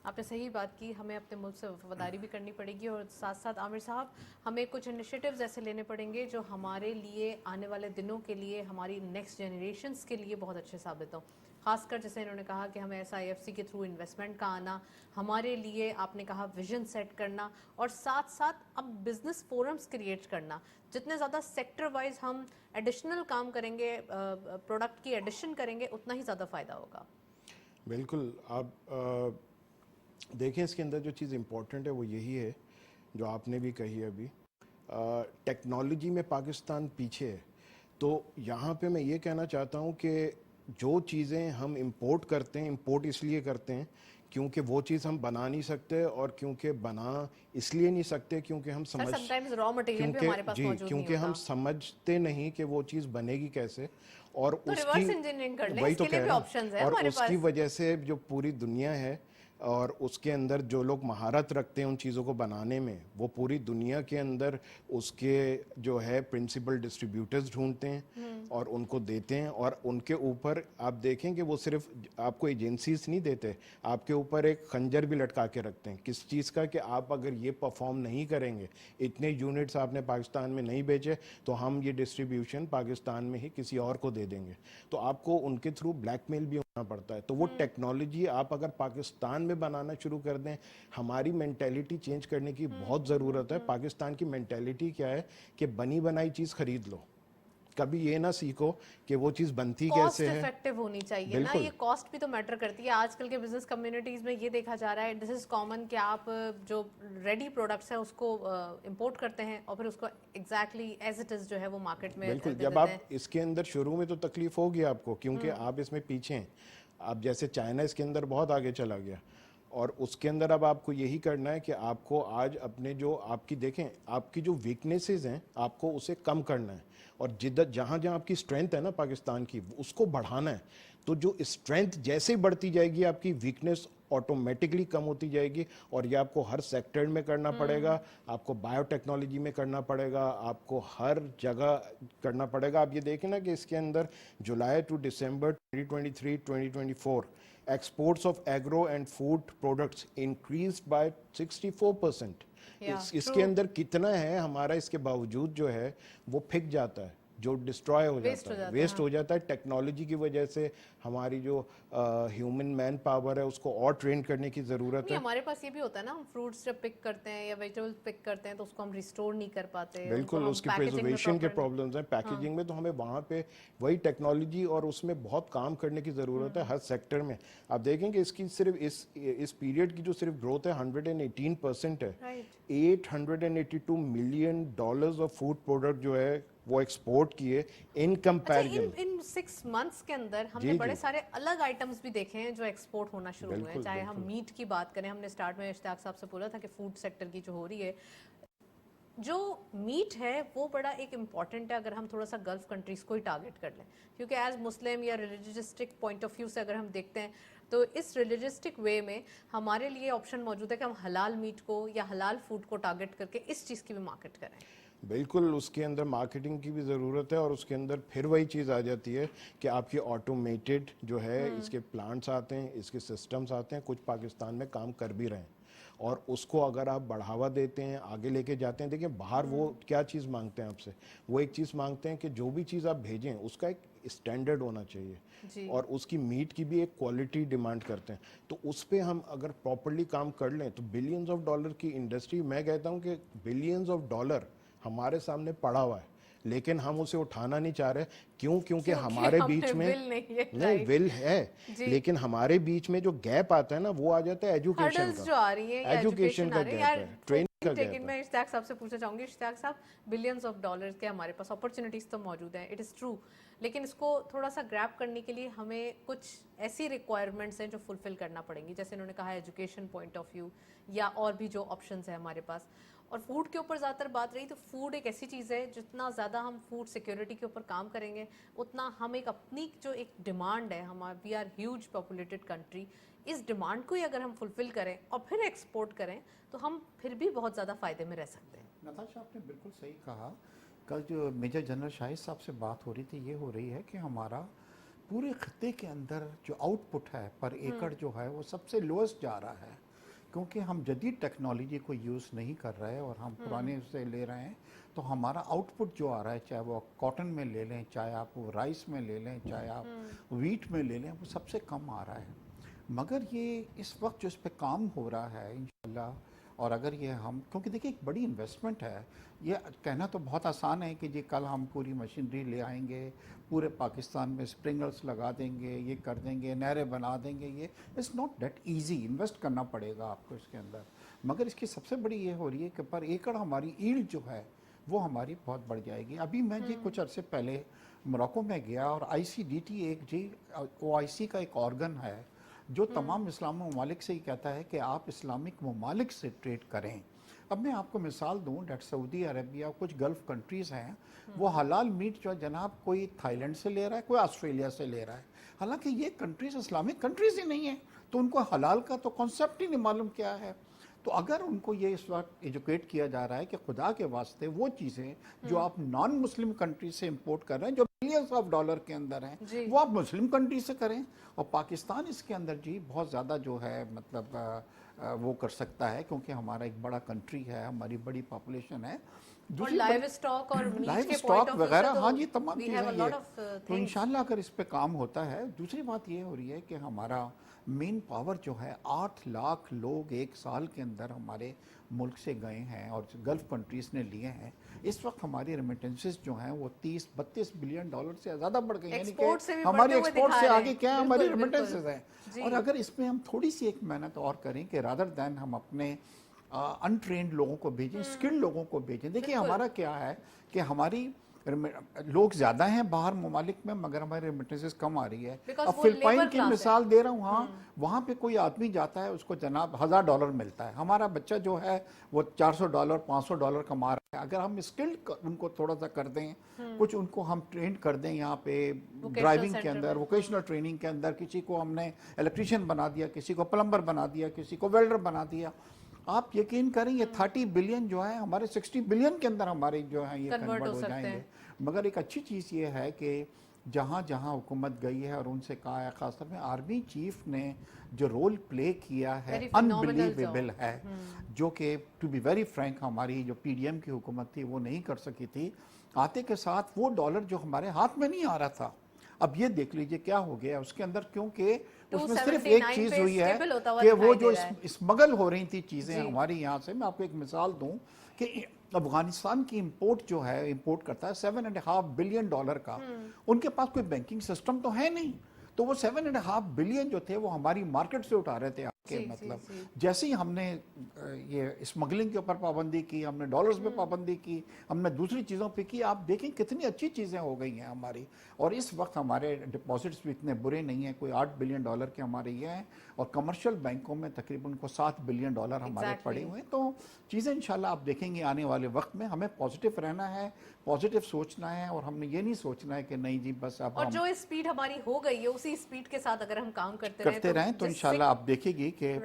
आपने सही बात की, हमें अपने मुल्क से वफादारी भी करनी पड़ेगी और साथ साथ आमिर साहब हमें कुछ इनिशिएटिव्स ऐसे लेने पड़ेंगे जो हमारे लिए आने वाले दिनों के लिए, हमारी नेक्स्ट जनरेशन्स के लिए बहुत अच्छे साबित हों। खासकर जैसे इन्होंने कहा कि हमें SIFC के थ्रू इन्वेस्टमेंट का आना, हमारे लिए आपने कहा विजन सेट करना, और साथ साथ अब बिजनेस फोरम्स क्रिएट करना। जितने ज़्यादा सेक्टर वाइज हम एडिशनल काम करेंगे, प्रोडक्ट की एडिशन करेंगे, उतना ही ज़्यादा फ़ायदा होगा। बिल्कुल। आप देखें इसके अंदर जो चीज़ इम्पोर्टेंट है वो यही है जो आपने भी कही अभी, टेक्नोलॉजी में पाकिस्तान पीछे है। तो यहाँ पे मैं ये कहना चाहता हूँ कि जो चीज़ें हम इंपोर्ट करते हैं, इंपोर्ट इसलिए करते हैं क्योंकि वो चीज़ हम बना नहीं सकते, और क्योंकि बना इसलिए नहीं सकते क्योंकि हम क्योंकि हम समझते नहीं कि वो चीज़ बनेगी कैसे, और तो उसकी रिवर्स इंजीनियरिंग कर लें, वही तो इसके लिए कह भी रहा ऑप्शंस हूं। हैं और हमारे उसकी पास। वजह से जो पूरी दुनिया है اور اس کے اندر جو لوگ مہارت رکھتے ہیں ان چیزوں کو بنانے میں وہ پوری دنیا کے اندر اس کے جو ہے پرنسپل ڈسٹریبیوٹرز ڈھونڈتے ہیں اور ان کو دیتے ہیں, اور ان کے اوپر آپ دیکھیں کہ وہ صرف آپ کو ایجنسیز نہیں دیتے, آپ کے اوپر ایک خنجر بھی لٹکا کے رکھتے ہیں. کس چیز کا؟ کہ آپ اگر یہ پرفارم نہیں کریں گے, اتنے یونٹس آپ نے پاکستان میں نہیں بیچے تو ہم یہ ڈسٹریبیوشن پاکستان میں ہی کسی اور کو دے دیں گے. تو آپ کو ان کے تھرو بلیک میل بھی ہونا پڑتا ہے. تو وہ ٹیکنالوجی آپ اگر پاکستان میں بنانا شروع کر دیں, ہماری مینٹیلٹی چینج کرنے کی بہت ضرورت ہے. پاکستان کی مینٹیلٹی کیا ہے کہ بنی بنائی چیز خرید لو, کبھی یہ نہ سیکھو کہ وہ چیز بنتی کاسٹ کیسے ہے. افیکٹو ہونی چاہیے نا, بالکل. یہ کاسٹ بھی تو میٹر کرتی ہے. آج کل کے بزنس کمیونٹیز میں یہ دیکھا جا رہا ہے, دس از کامن, کہ آپ جو ریڈی پروڈکٹس ہیں اس کو امپورٹ کرتے ہیں اور پھر اس کو ایگزیکٹلی ایز اٹ از جو ہے وہ مارکیٹ میں بالکل. دے جب دیتے آپ ہیں. اس کے اندر شروع میں تو تکلیف ہوگی آپ کو, کیونکہ آپ اس میں پیچھے ہیں. اب جیسے چائنا اس کے اندر بہت آگے چلا گیا, اور اس کے اندر اب آپ کو یہی کرنا ہے کہ آپ کو آج اپنے جو آپ کی دیکھیں آپ کی جو ویکنیسز ہیں آپ کو اسے کم کرنا ہے, اور جہاں جہاں آپ کی اسٹرینتھ ہے نا پاکستان کی, اس کو بڑھانا ہے. تو جو اسٹرینتھ جیسے ہی بڑھتی جائے گی آپ کی ویکنیس آٹومیٹکلی کم ہوتی جائے گی, اور یہ آپ کو ہر سیکٹر میں کرنا پڑے گا. آپ کو بایو ٹیکنالوجی میں کرنا پڑے گا, آپ کو ہر جگہ کرنا پڑے گا. آپ یہ دیکھیں نا کہ اس کے اندر July to December 2023-2024 exports of agro and food products increased by 64%. اس کے اندر کتنا ہے ہمارا, اس کے باوجود جو ہے وہ پھک جاتا ہے, جو ڈسٹروائے ہو جاتا ہے, ویسٹ ہو جاتا ہے. ٹیکنالوجی کی وجہ سے ہماری جو ہیومن مین پاور ہے اس کو اور ٹرین کرنے کی ضرورت ہے. ہمارے پاس یہ بھی ہوتا ہے نا, ہم فروٹس جب پک کرتے ہیں یا ویجیٹیبل پک کرتے ہیں تو اس کو ہم ریسٹور نہیں کر پاتے. بالکل, اس کی پریزرویشن کے پرابلمز ہیں. پیکیجنگ میں تو ہمیں وہاں پہ وہی ٹیکنالوجی اور اس میں بہت کام کرنے کی ضرورت ہے ہر سیکٹر میں. آپ دیکھیں کہ اس کی صرف اس پیریڈ کی جو صرف گروتھ ہے 118% ہے. $882 ملین آف فوڈ پروڈکٹ جو ہے وہ ایکسپورٹ کیے ان کمپیریزن. ان 6 months کے اندر ہم نے بڑے سارے الگ آئٹمس بھی دیکھے ہیں جو ایکسپورٹ ہونا شروع ہوئے ہیں. چاہے ہم میٹ کی بات کریں, ہم نے سٹارٹ میں اشتیاق صاحب سے بولا تھا کہ فوڈ سیکٹر کی جو ہو رہی ہے, جو میٹ ہے وہ بڑا ایک امپورٹنٹ ہے اگر ہم تھوڑا سا گلف کنٹریز کو ہی ٹارگٹ کر لیں, کیونکہ ایز مسلم یا ریلیجسٹک پوائنٹ آف ویو سے اگر ہم دیکھتے ہیں تو اس ریلیجسٹک وے میں ہمارے لیے آپشن موجود ہے کہ ہم حلال میٹ کو یا حلال فوڈ کو ٹارگٹ کر کے اس چیز کی بھی مارکیٹ کریں. بالکل, اس کے اندر مارکیٹنگ کی بھی ضرورت ہے, اور اس کے اندر پھر وہی چیز آ جاتی ہے کہ آپ کی آٹومیٹڈ جو ہے اس کے پلانٹس آتے ہیں, اس کے سسٹمز آتے ہیں, کچھ پاکستان میں کام کر بھی رہے ہیں, اور اس کو اگر آپ بڑھاوا دیتے ہیں, آگے لے کے جاتے ہیں. دیکھیں باہر وہ کیا چیز مانگتے ہیں آپ سے, وہ ایک چیز مانگتے ہیں کہ جو بھی چیز آپ بھیجیں اس کا ایک اسٹینڈرڈ ہونا چاہیے, اور اس کی میٹ کی بھی ایک کوالٹی ڈیمانڈ کرتے ہیں. تو اس پہ ہم اگر پراپرلی کام کر لیں تو بلینز آف ڈالر کی انڈسٹری, میں کہتا ہوں کہ بلینز آف ڈالر ہمارے سامنے پڑا ہوا ہے, لیکن ہم اسے اٹھانا نہیں چاہ رہے. کیوں؟ کیونکہ ہمارے بیچ میں نہیں ول ہے, لیکن ہمارے بیچ میں جو گیپ آتا ہے نا وہ آ جاتا ہے ایجوکیشن کا. جو آ رہی ہے ایجوکیشن کا گیپ ہے, ٹریننگ کا گیپ ہے. میں اشتیاق صاحب سے پوچھنا چاہوں گی, اشتیاق صاحب بلینز آف ڈالرز کے ہمارے پاس اپرچونیٹیز تو موجود ہیں, اٹ از ٹرو, لیکن اس کو تھوڑا سا گریب کرنے کے لیے ہمیں کچھ ایسی ریکوائرمنٹس ہیں جو فلفل کرنا پڑیں گی, جیسے انہوں نے کہا ایجوکیشن پوائنٹ آف ویو یا اور بھی جو آپشنز ہیں ہمارے پاس. اور فوڈ کے اوپر زیادہ تر بات رہی تو فوڈ ایک ایسی چیز ہے جتنا زیادہ ہم فوڈ سیکیورٹی کے اوپر کام کریں گے اتنا ہم ایک اپنی جو ایک ڈیمانڈ ہے, we are huge populated country, اس ڈیمانڈ کو ہی اگر ہم فلفل کریں اور پھر ایکسپورٹ کریں تو ہم پھر بھی بہت زیادہ فائدے میں رہ سکتے ہیں. نتاشا آپ نے بالکل صحیح کہا. کل جو میجر جنرل شاہد صاحب سے بات ہو رہی تھی, یہ ہو رہی ہے کہ ہمارا پورے خطے کے اندر جو آؤٹ پٹ ہے پر ایکڑ جو ہے وہ سب سے لوئسٹ جا رہا ہے, کیونکہ ہم جدید ٹیکنالوجی کو یوز نہیں کر رہے اور ہم پرانے سے لے رہے ہیں. تو ہمارا آؤٹ پٹ جو آ رہا ہے, چاہے وہ کاٹن میں لے لیں, چاہے آپ رائس میں لے لیں, چاہے آپ ویٹ میں لے لیں, وہ سب سے کم آ رہا ہے. مگر یہ اس وقت جو اس پہ کام ہو رہا ہے انشاءاللہ, اور اگر یہ ہم, کیونکہ دیکھیں ایک بڑی انویسٹمنٹ ہے, یہ کہنا تو بہت آسان ہے کہ جی کل ہم پوری مشینری لے آئیں گے, پورے پاکستان میں اسپرنکلرس لگا دیں گے, یہ کر دیں گے, نہریں بنا دیں گے. یہ it's not that easy, invest کرنا پڑے گا آپ کو اس کے اندر. مگر اس کی سب سے بڑی یہ ہو رہی ہے کہ پر ایکڑ ہماری ایلڈ جو ہے وہ ہماری بہت بڑھ جائے گی. ابھی میں جی کچھ عرصے پہلے موراکو میں گیا, اور ICDT ایک جی OIC کا ایک آرگن ہے جو تمام اسلامی ممالک سے ہی کہتا ہے کہ آپ اسلامک ممالک سے ٹریڈ کریں. اب میں آپ کو مثال دوں, ڈیٹ سعودی عربیہ, کچھ گلف کنٹریز ہیں, وہ حلال میٹ جو جناب کوئی تھائی لینڈ سے لے رہا ہے, کوئی آسٹریلیا سے لے رہا ہے, حالانکہ یہ کنٹریز اسلامک کنٹریز ہی نہیں ہیں. तो उनको हलाल का तो कॉन्सेप्ट ही नहीं मालूम क्या है। तो अगर उनको ये इस वक्त एजुकेट किया जा रहा है कि खुदा के वास्ते वो चीज़ें जो आप नॉन मुस्लिम कंट्री से इंपोर्ट कर रहे हैं, जो बिलियंस ऑफ डॉलर के अंदर हैं, वो आप मुस्लिम कंट्री से करें। और पाकिस्तान इसके अंदर जी बहुत ज़्यादा जो है मतलब वो कर सकता है, क्योंकि हमारा एक बड़ा कंट्री है, हमारी बड़ी पॉपुलेशन है। और लाइव स्टॉक और मीट लाइव के स्टॉक पॉइंट ऑफ वगैरह, हाँ जी, तमाम चीज़ें ये। तो थिंग्स। इंशाल्लाह अगर इस पे काम होता है। दूसरी बात ये हो रही है कि हमारा मेन पावर जो है 8 लाख लोग एक साल के अंदर हमारे मुल्क से गए हैं और गल्फ कंट्रीज़ ने लिए हैं। इस वक्त हमारी रेमिटेंसेस जो हैं वो 30-32 बिलियन डॉलर से ज़्यादा बढ़ गई, यानी कि हमारी एक्सपोर्ट से आगे क्या है, हमारी रेमिटेंसेस हैं। और अगर इसमें हम थोड़ी सी एक मेहनत और करें कि रादर दैन हम अपने अनट्रेंड लोगों को भेजें, स्किल्ड लोगों को भेजें। देखिए हमारा क्या है कि हमारी लोग ज़्यादा हैं बाहर ममालिक में, मगर हमारी रेमिटेंसेस कम आ रही है। अब फिलिपाइन की मिसाल दे रहा हूँ, हाँ, वहाँ पे कोई आदमी जाता है, उसको जनाब $1000 मिलता है। हमारा बच्चा जो है वो $400 $500 कमा रहा है। अगर हम स्किल्ड उनको थोड़ा सा कर दें, कुछ उनको हम ट्रेन कर दें यहाँ पे ड्राइविंग के अंदर, वोकेशनल ट्रेनिंग के अंदर, किसी को हमने इलेक्ट्रीशियन बना दिया, किसी को प्लम्बर बना दिया, किसी को वेल्डर बना दिया, आप यकीन करें ये 30 बिलियन जो है हमारे 60 बिलियन के अंदर हमारे जो है ये कन्वर्ट हो जाएंगे। मगर एक अच्छी चीज़ ये है कि जहाँ जहाँ हुकूमत गई है और उनसे कहा है, खासतौर में आर्मी चीफ ने जो रोल प्ले किया है अनबिलीवेबल है, जो कि टू बी वेरी फ्रैंक हमारी जो पीडीएम की हुकूमत थी वो नहीं कर सकी थी। आते के साथ वो डॉलर जो हमारे हाथ में नहीं आ रहा था, अब ये देख लीजिए क्या हो गया उसके अंदर, क्योंकि उसमें सिर्फ एक चीज हुई है कि वो जो स्मगल हो रही थी चीजें हमारी यहाँ से। मैं आपको एक मिसाल दूं कि अफगानिस्तान की इंपोर्ट जो है, इंपोर्ट करता है $7.5 बिलियन का, उनके पास कोई बैंकिंग सिस्टम तो है नहीं, तो वो 7.5 बिलियन जो थे वो हमारी मार्केट से उठा रहे थे आके। मतलब जैसे ही हमने ये स्मगलिंग के ऊपर पाबंदी की, हमने डॉलर्स पे पाबंदी की, हमने दूसरी चीज़ों पे की, आप देखें कितनी अच्छी चीज़ें हो गई हैं हमारी। और इस वक्त हमारे डिपॉजिट्स भी इतने बुरे नहीं हैं, कोई $8 बिलियन के हमारे ये हैं, और कमर्शियल बैंकों में तकरीबन को $7 बिलियन हमारे पड़े हुए हैं। तो चीज़ें इंशाल्लाह आप देखेंगे आने वाले वक्त में। हमें पॉजिटिव रहना है, पॉजिटिव सोचना है, और हमने ये नहीं सोचना है कि नहीं जी बस अब और जो स्पीड हमारी हो गई है उसी स्पीड के साथ अगर हम काम करते रहें तो इंशाल्लाह आप देखेगी कि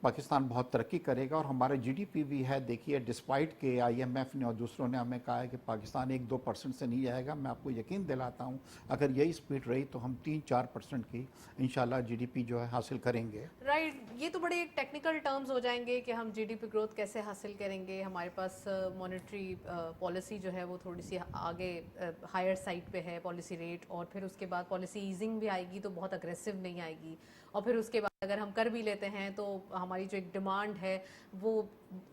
पाकिस्तान बहुत तरक्की करेगा। और हमारा जीडीपी भी है, देखिए डिस्पाइट के आईएमएफ ने और दूसरों ने हमें कहा है कि पाकिस्तान 1-2% से नहीं जाएगा, मैं आपको यकीन दिलाता हूँ अगर यही स्पीड रही तो हम 3-4% की इंशाल्लाह जीडीपी जो है हासिल करेंगे। ये तो बड़े एक टेक्निकल टर्म्स हो जाएंगे कि हम जीडीपी ग्रोथ कैसे हासिल करेंगे। हमारे पास मॉनेटरी पॉलिसी जो है वो थोड़ी सी आगे हायर साइड पे है पॉलिसी रेट, और फिर उसके बाद पॉलिसी ईजिंग भी आएगी तो बहुत अग्रेसिव नहीं आएगी, और फिर उसके बाद अगर हम कर भी लेते हैं तो हमारी जो एक डिमांड है वो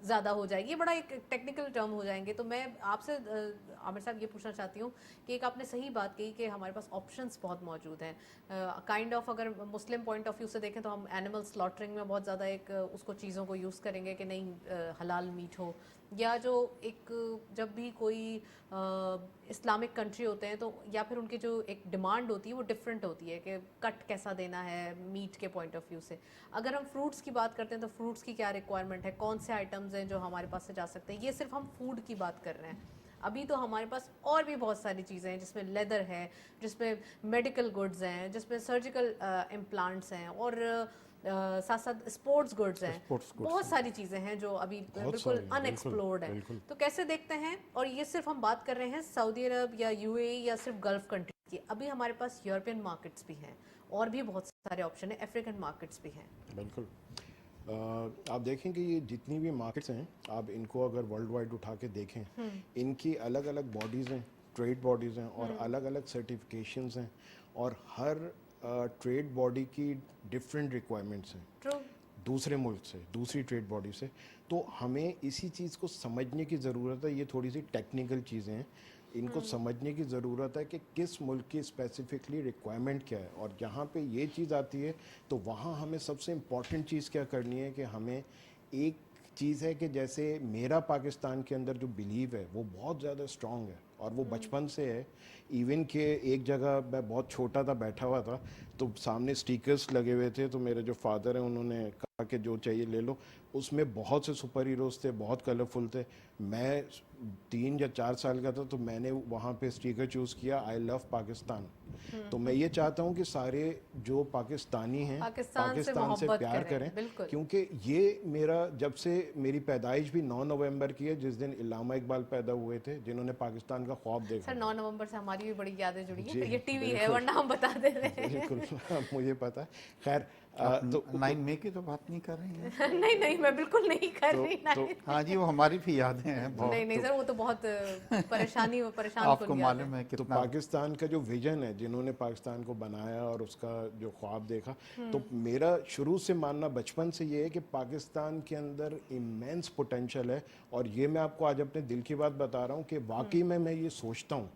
ज़्यादा हो जाएगी। ये बड़ा एक टेक्निकल टर्म हो जाएंगे। तो मैं आपसे आमिर साहब ये पूछना चाहती हूँ कि एक आपने सही बात कही कि हमारे पास ऑप्शंस बहुत मौजूद हैं। काइंड ऑफ अगर मुस्लिम पॉइंट ऑफ व्यू से देखें तो हम एनिमल स्लॉटरिंग में बहुत ज़्यादा एक उसको चीज़ों को यूज़ करेंगे कि नहीं हलाल मीट हो, या जो एक जब भी कोई इस्लामिक कंट्री होते हैं तो या फिर उनकी जो एक डिमांड होती है वो डिफरेंट होती है कि कट कैसा देना है मीट के पॉइंट ऑफ व्यू से। अगर हम फ्रूट्स की बात करते हैं तो फ्रूट्स की क्या रिक्वायरमेंट है, कौन से आइटम्स हैं जो हमारे पास से जा सकते हैं। ये सिर्फ हम फूड की बात कर रहे हैं, अभी तो हमारे पास और भी बहुत सारी चीज़ें हैं जिसमें लेदर है, जिसमें मेडिकल गुड्स हैं, जिसमें सर्जिकल इम्प्लांट्स हैं, और साथ साथ स्पोर्ट्स गुड्स हैं, बहुत सारी चीज़ें हैं जो अभी बिल्कुल अनएक्सप्लोर्ड हैं। तो कैसे देखते हैं, और ये सिर्फ हम बात कर रहे हैं सऊदी अरब या यूएई या सिर्फ गल्फ कंट्री की, अभी हमारे पास यूरोपियन मार्केट्स भी हैं और भी बहुत सारे ऑप्शन हैं, अफ्रीकन मार्केट्स भी हैं। बिल्कुल आप देखें कि ये जितनी भी मार्केट्स हैं, आप इनको अगर वर्ल्ड वाइड उठा के देखें, इनकी अलग अलग बॉडीज़ हैं, ट्रेड बॉडीज़ हैं, और अलग अलग सर्टिफिकेशंस हैं, और हर ट्रेड बॉडी की डिफरेंट रिक्वायरमेंट्स हैं दूसरे मुल्क से, दूसरी ट्रेड बॉडी से। तो हमें इसी चीज़ को समझने की ज़रूरत है। ये थोड़ी सी टेक्निकल चीज़ें हैं, इनको समझने की ज़रूरत है कि किस मुल्क की स्पेसिफिकली रिक्वायरमेंट क्या है। और जहाँ पे ये चीज़ आती है तो वहाँ हमें सबसे इम्पॉर्टेंट चीज़ क्या करनी है कि हमें एक चीज़ है कि जैसे मेरा पाकिस्तान के अंदर जो बिलीव है वो बहुत ज़्यादा स्ट्रॉन्ग है और वो बचपन से है। इवन कि एक जगह मैं बहुत छोटा था, बैठा हुआ था, तो सामने स्टिकर्स लगे हुए थे, तो मेरे जो फादर हैं उन्होंने कहा कि जो चाहिए ले लो। उसमें बहुत से सुपर हीरोज़ थे, बहुत कलरफुल थे। मैं 3 या 4 साल का था, तो मैंने वहाँ पे स्टिकर चूज़ किया, आई लव पाकिस्तान। तो मैं ये चाहता हूँ कि सारे जो पाकिस्तानी हैं पाकिस्तान से पाकिस्तान से मोहब्बत प्यार करें, करें, बिल्कुल। क्योंकि ये मेरा, जब से मेरी पैदाइश भी 9 नवंबर की है, जिस दिन इल्लामा इकबाल पैदा हुए थे, जिन्होंने पाकिस्तान का ख्वाब देखा। सर 9 नवंबर से हमारी भी बड़ी यादें जुड़ी हैं, जी, फिर ये टीवी है, बिल्कुल। वरना हम बता दे रहे हैं। बिल्कुल मुझे पता है। खैर आप तो 9 मई की तो बात नहीं कर रही हैं? नहीं नहीं, मैं बिल्कुल नहीं कर तो- रही। तो नहीं हाँ जी, वो हमारी भी यादें हैं बहुत। नहीं सर, वो तो बहुत परेशानी और परेशान आपको कुन याद मालूम है। है तो कितना पाकिस्तान का जो विजन है, जिन्होंने पाकिस्तान को बनाया और उसका जो ख्वाब देखा, तो मेरा शुरू से मानना बचपन से ये है कि पाकिस्तान के अंदर इमेंस पोटेंशियल है। और ये मैं आपको आज अपने दिल की बात बता रहा हूँ कि वाकई में मैं ये सोचता हूँ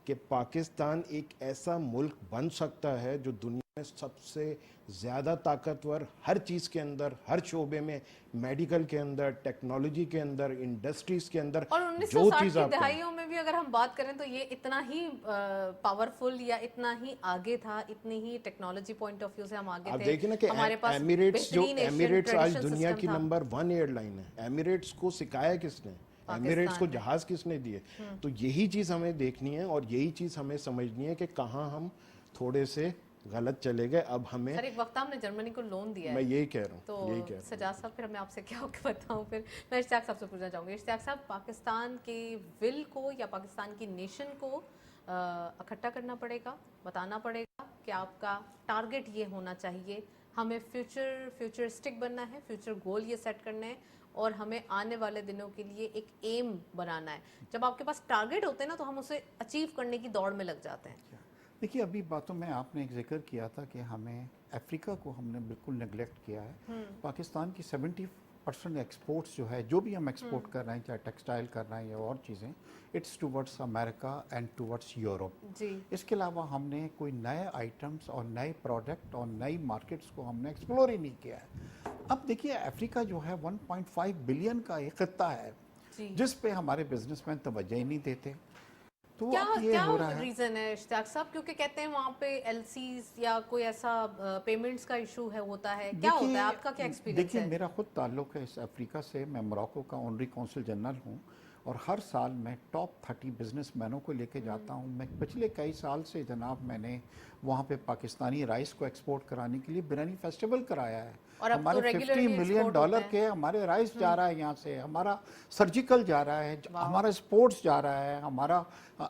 कि पाकिस्तान एक ऐसा मुल्क बन सकता है जो दुनिया में सबसे ज़्यादा ताकतवर, हर चीज़ के अंदर, हर शोबे में, मेडिकल के अंदर, टेक्नोलॉजी के अंदर, इंडस्ट्रीज़ के अंदर, और जो 1960 चीज़ की आप कहें। दहाइयों में भी अगर हम बात करें तो ये इतना ही पावरफुल या इतना ही आगे था, इतनी ही टेक्नोलॉजी पॉइंट ऑफ व्यू से हम आगे आप थे। देखिए ना कि हमारे पास एमिरेट्स, जो बेहतरीन एशियन एमिरेट्स आज ट्रेडिशनल दुनिया की सिस्टम था। नंबर 1 एयरलाइन है। एमिरेट्स को सिखाया किसने? एमिरेट्स को ने। जहाज किसने दिए? तो यही चीज़ हमें देखनी है और यही चीज़ हमें समझनी है कि कहाँ हम थोड़े से गलत चले गए। अब हमें, सर एक वक्त हमने जर्मनी को लोन दिया मैं है। यही कह रहा हूँ, तो यही कह रहा हूँ। सजाद साहब, फिर मैं आपसे क्या बताऊं, फिर मैं इश्तियाक साहब से पूछना चाहूँगी। इश्तियाक साहब, पाकिस्तान के विल को या पाकिस्तान की नेशन को इकट्ठा करना पड़ेगा, बताना पड़ेगा कि आपका टारगेट ये होना चाहिए, हमें फ्यूचरिस्टिक बनना है, फ्यूचर गोल ये सेट करने हैं और हमें आने वाले दिनों के लिए एक एम बनाना है। जब आपके पास टारगेट होते हैं ना, तो हम उसे अचीव करने की दौड़ में लग जाते हैं। देखिए, अभी बातों में आपने एक जिक्र किया था कि हमें अफ्रीका को हमने बिल्कुल नेगलेक्ट किया है। पाकिस्तान की 70% एक्सपोर्ट्स जो है, जो भी हम एक्सपोर्ट कर रहे हैं, चाहे टेक्सटाइल कर रहे हैं या और चीज़ें, it's towards America and towards Europe. जी। इसके अलावा हमने कोई नए आइटम्स और नए प्रोडक्ट और नई मार्केट्स को हमने एक्सप्लोर ही नहीं किया है। अब देखिए, अफ्रीका जो है 1.5 बिलियन का एक खित्ता है, जिस पे हमारे बिजनेसमैन तवज्जो ही नहीं देते। तो क्या अब ये क्या हो रहा है। रीजन है इश्तियाक साहब? क्योंकि कहते हैं वहाँ पे एलसीज या कोई ऐसा पेमेंट्स का इशू है, होता है, क्या होता है, आपका क्या एक्सपीरियंस देखिए, है? मेरा खुद ताल्लुक है इस अफ्रीका से। मैं मोरक्को का ऑनरी कौंसल जनरल हूँ और हर साल मैं टॉप 30 बिजनेसमैनों को लेके जाता हूँ। मैं पिछले कई साल से जनाब मैंने वहाँ पे पाकिस्तानी राइस को एक्सपोर्ट कराने के लिए बिरयानी फेस्टिवल कराया है। और अब तो हमारे regularly 50 मिलियन export डॉलर होते के हमारे राइस जा रहा है यहाँ से, हमारा सर्जिकल जा रहा है, हमारा स्पोर्ट्स जा रहा है, हमारा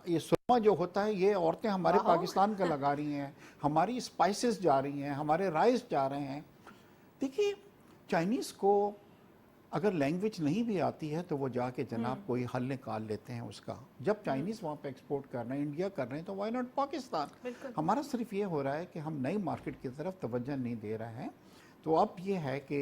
ये सुरमा जो होता है ये औरतें हमारे पाकिस्तान का लगा रही हैं, हमारी स्पाइसेस जा रही हैं, हमारे राइस जा रहे हैं। देखिए, चाइनीज़ को अगर लैंग्वेज नहीं भी आती है तो वो जाके जनाब कोई हल निकाल लेते हैं उसका। जब चाइनीज़ वहाँ पे एक्सपोर्ट कर रहे हैं, इंडिया कर रहे हैं, तो वाई नॉट पाकिस्तान? हमारा सिर्फ ये हो रहा है कि हम नई मार्केट की तरफ तवज्जो नहीं दे रहे हैं। तो अब ये है कि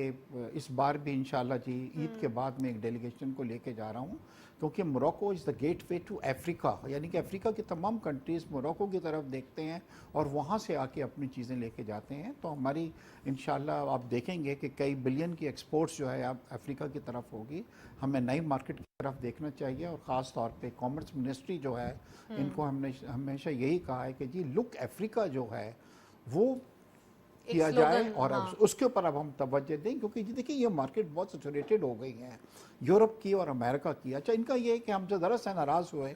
इस बार भी इंशाल्लाह जी ईद के बाद मैं एक डेलीगेशन को लेके जा रहा हूँ, क्योंकि Morocco is the gateway to Africa, यानी कि अफ्रीका की तमाम कंट्रीज़ मोरक्को की तरफ देखते हैं और वहाँ से आके अपनी चीज़ें लेके जाते हैं। तो हमारी इंशाल्लाह आप देखेंगे कि कई बिलियन की एक्सपोर्ट्स जो है अब अफ्रीका की तरफ होगी। हमें नई मार्केट की तरफ देखना चाहिए और ख़ास तौर पे कॉमर्स मिनिस्ट्री जो है, इनको हमने हमेशा यही कहा है कि जी लुक अफ्रीका जो है वो किया जाए और अब उसके ऊपर अब हम तवज्जो दें, क्योंकि देखिए ये मार्केट बहुत सैचुरेटेड हो गई है, यूरोप की और अमेरिका की। अच्छा, इनका ये है कि हमसे ज़रा सा नाराज़ हुए।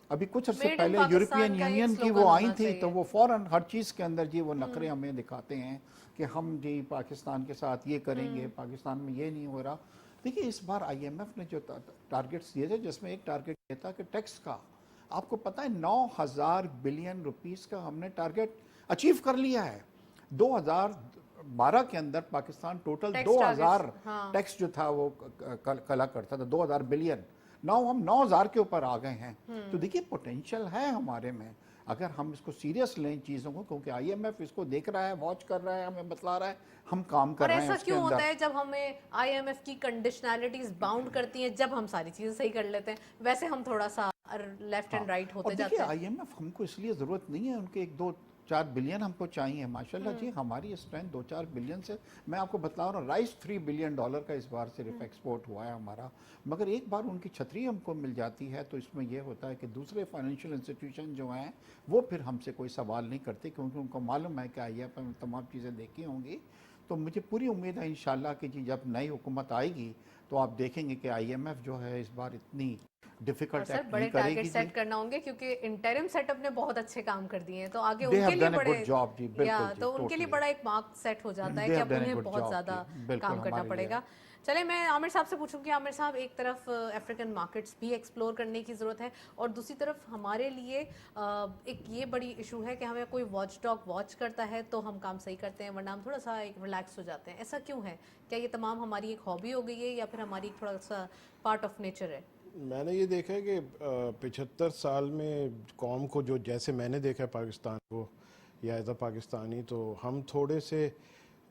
अभी कुछ अर्से पहले यूरोपियन यूनियन की वो आई थी, तो वो फ़ौरन हर चीज़ के अंदर जी वो नखरे हमें दिखाते हैं कि हम जी पाकिस्तान के साथ ये करेंगे, पाकिस्तान में ये नहीं हो रहा। देखिए, इस बार IMF ने जो टारगेट्स दिए थे, जिसमें एक टारगेट ये था कि टैक्स का, आपको पता है 9,000 बिलियन रुपीज़ का हमने टारगेट अचीव कर लिया है। 2012 के अंदर पाकिस्तान टोटल 2000 टैक्स जो था वो कला करता था, 2000 बिलियन। नाउ हम 9000 के ऊपर आ गए हैं। तो देखिए, पोटेंशियल है हमारे में, अगर हम इसको सीरियस लें चीज़ों को, क्योंकि IMF इसको देख रहा है, वॉच कर रहा है, हमें बतला रहा है, हम काम कर रहे हैं। और ऐसा क्यों होता है जब हमें IMF की कंडीशनैलिटीज बाउंड करती हैं, जब हम सारी चीजें सही कर लेते हैं, वैसे हम थोड़ा सा लेफ्ट एंड राइट होते जाते हैं? देखिए, IMF हमको इसलिए ज़रूरत नहीं है, उनके एक दो 4 बिलियन हमको चाहिए माशाल्लाह जी, हमारी स्ट्रेंथ 2-4 बिलियन से, मैं आपको बता रहा हूँ राइस $3 बिलियन का इस बार सिर्फ एक्सपोर्ट हुआ है हमारा। मगर एक बार उनकी छतरी हमको मिल जाती है तो इसमें यह होता है कि दूसरे फाइनेंशियल इंस्टीट्यूशन जो हैं वो फिर हमसे कोई सवाल नहीं करते, क्योंकि उनको मालूम है कि IMF में तमाम चीज़ें देखी होंगी। तो मुझे पूरी उम्मीद है इंशाल्लाह कि जी जब नई हुकूमत आएगी तो आप देखेंगे कि IMF जो है इस बार इतनी डिफिकल्ट सर एक्ट बड़े नहीं टारगेट करेगी सेट जी। करना होंगे, क्योंकि इंटरिम सेटअप ने बहुत अच्छे काम कर दिए हैं, तो आगे They उनके have लिए done a बड़े good job जी, बिल्कुल या जी, तो उनके लिए totally। बड़ा एक मार्क सेट हो जाता है They कि have अब done a उन्हें good बहुत job ज़्यादा जी, बिल्कुल काम करना हमारे लिए। पड़ेगा। चले मैं आमिर साहब से पूछूंगी, आमिर साहब एक तरफ अफ्रीकन मार्केट्स भी एक्सप्लोर करने की ज़रूरत है और दूसरी तरफ हमारे लिए एक ये बड़ी इशू है कि हमें कोई वॉच डॉग वॉच करता है तो हम काम सही करते हैं, वरना हम थोड़ा सा एक रिलैक्स हो जाते हैं। ऐसा क्यों है? क्या ये तमाम हमारी एक हॉबी हो गई है या फिर हमारी एक थोड़ा सा पार्ट ऑफ नेचर है? मैंने ये देखा है कि 75 साल में कौम को, जो जैसे मैंने देखा है पाकिस्तान को या एज अ पाकिस्तानी, तो हम थोड़े से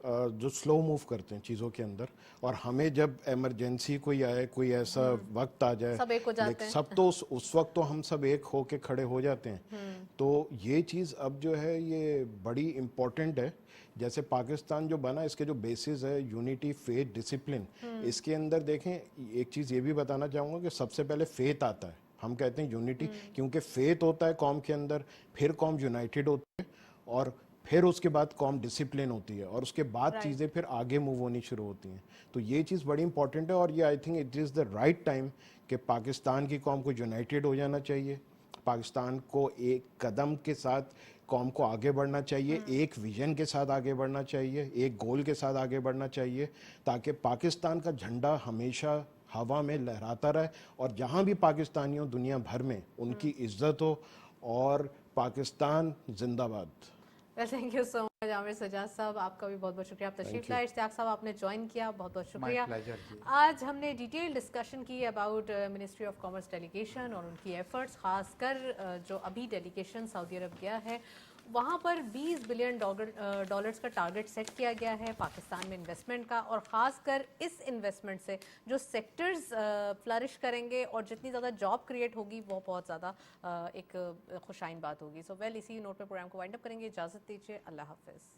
जो स्लो मूव करते हैं चीज़ों के अंदर, और हमें जब इमरजेंसी कोई आए, कोई ऐसा वक्त आ जाए, सब एक हो जाते लेकिन हैं। सब तो उस वक्त तो हम सब एक हो के खड़े हो जाते हैं। तो ये चीज़ अब जो है ये बड़ी इम्पोर्टेंट है। जैसे पाकिस्तान जो बना, इसके जो बेसिस है यूनिटी, फेथ, डिसिप्लिन, इसके अंदर देखें एक चीज़ ये भी बताना चाहूँगा कि सबसे पहले फेथ आता है। हम कहते हैं यूनिटी, क्योंकि फेथ होता है कौम के अंदर, फिर कौम यूनाइटेड होती है, और फिर उसके बाद कौम डिसिप्लिन होती है, और उसके बाद Right. चीज़ें फिर आगे मूव होनी शुरू होती हैं। तो ये चीज़ बड़ी इंपॉर्टेंट है, और ये I think it is the right time कि पाकिस्तान की कौम को यूनाइटेड हो जाना चाहिए। पाकिस्तान को एक कदम के साथ कौम को आगे बढ़ना चाहिए, एक विजन के साथ आगे बढ़ना चाहिए, एक गोल के साथ आगे बढ़ना चाहिए, ताकि पाकिस्तान का झंडा हमेशा हवा में लहराता रहे, और जहाँ भी पाकिस्तानी हो दुनिया भर में उनकी इज्जत हो, और पाकिस्तान जिंदाबाद। Well thank you so much Aamir Sajjad साहब, आपका भी बहुत बहुत शुक्रिया, आप तशरीफ लाए। इश्तियाक साहब आपने ज्वाइन किया, बहुत बहुत शुक्रिया। pleasure जी। आज हमने डिटेल डिस्कशन की about ministry of commerce delegation और उनकी एफर्ट्स, खासकर जो अभी डेलीगेशन सऊदी अरब गया है वहाँ पर $20 बिलियन डॉलर्स का टारगेट सेट किया गया है पाकिस्तान में इन्वेस्टमेंट का, और ख़ासकर इस इन्वेस्टमेंट से जो सेक्टर्स फ्लरिश करेंगे और जितनी ज़्यादा जॉब क्रिएट होगी वो बहुत ज़्यादा एक खुशाइन बात होगी। सो वेल इसी नोट पे प्रोग्राम को वाइंड अप करेंगे। इजाज़त दीजिए, अल्लाह हाफ़िज़।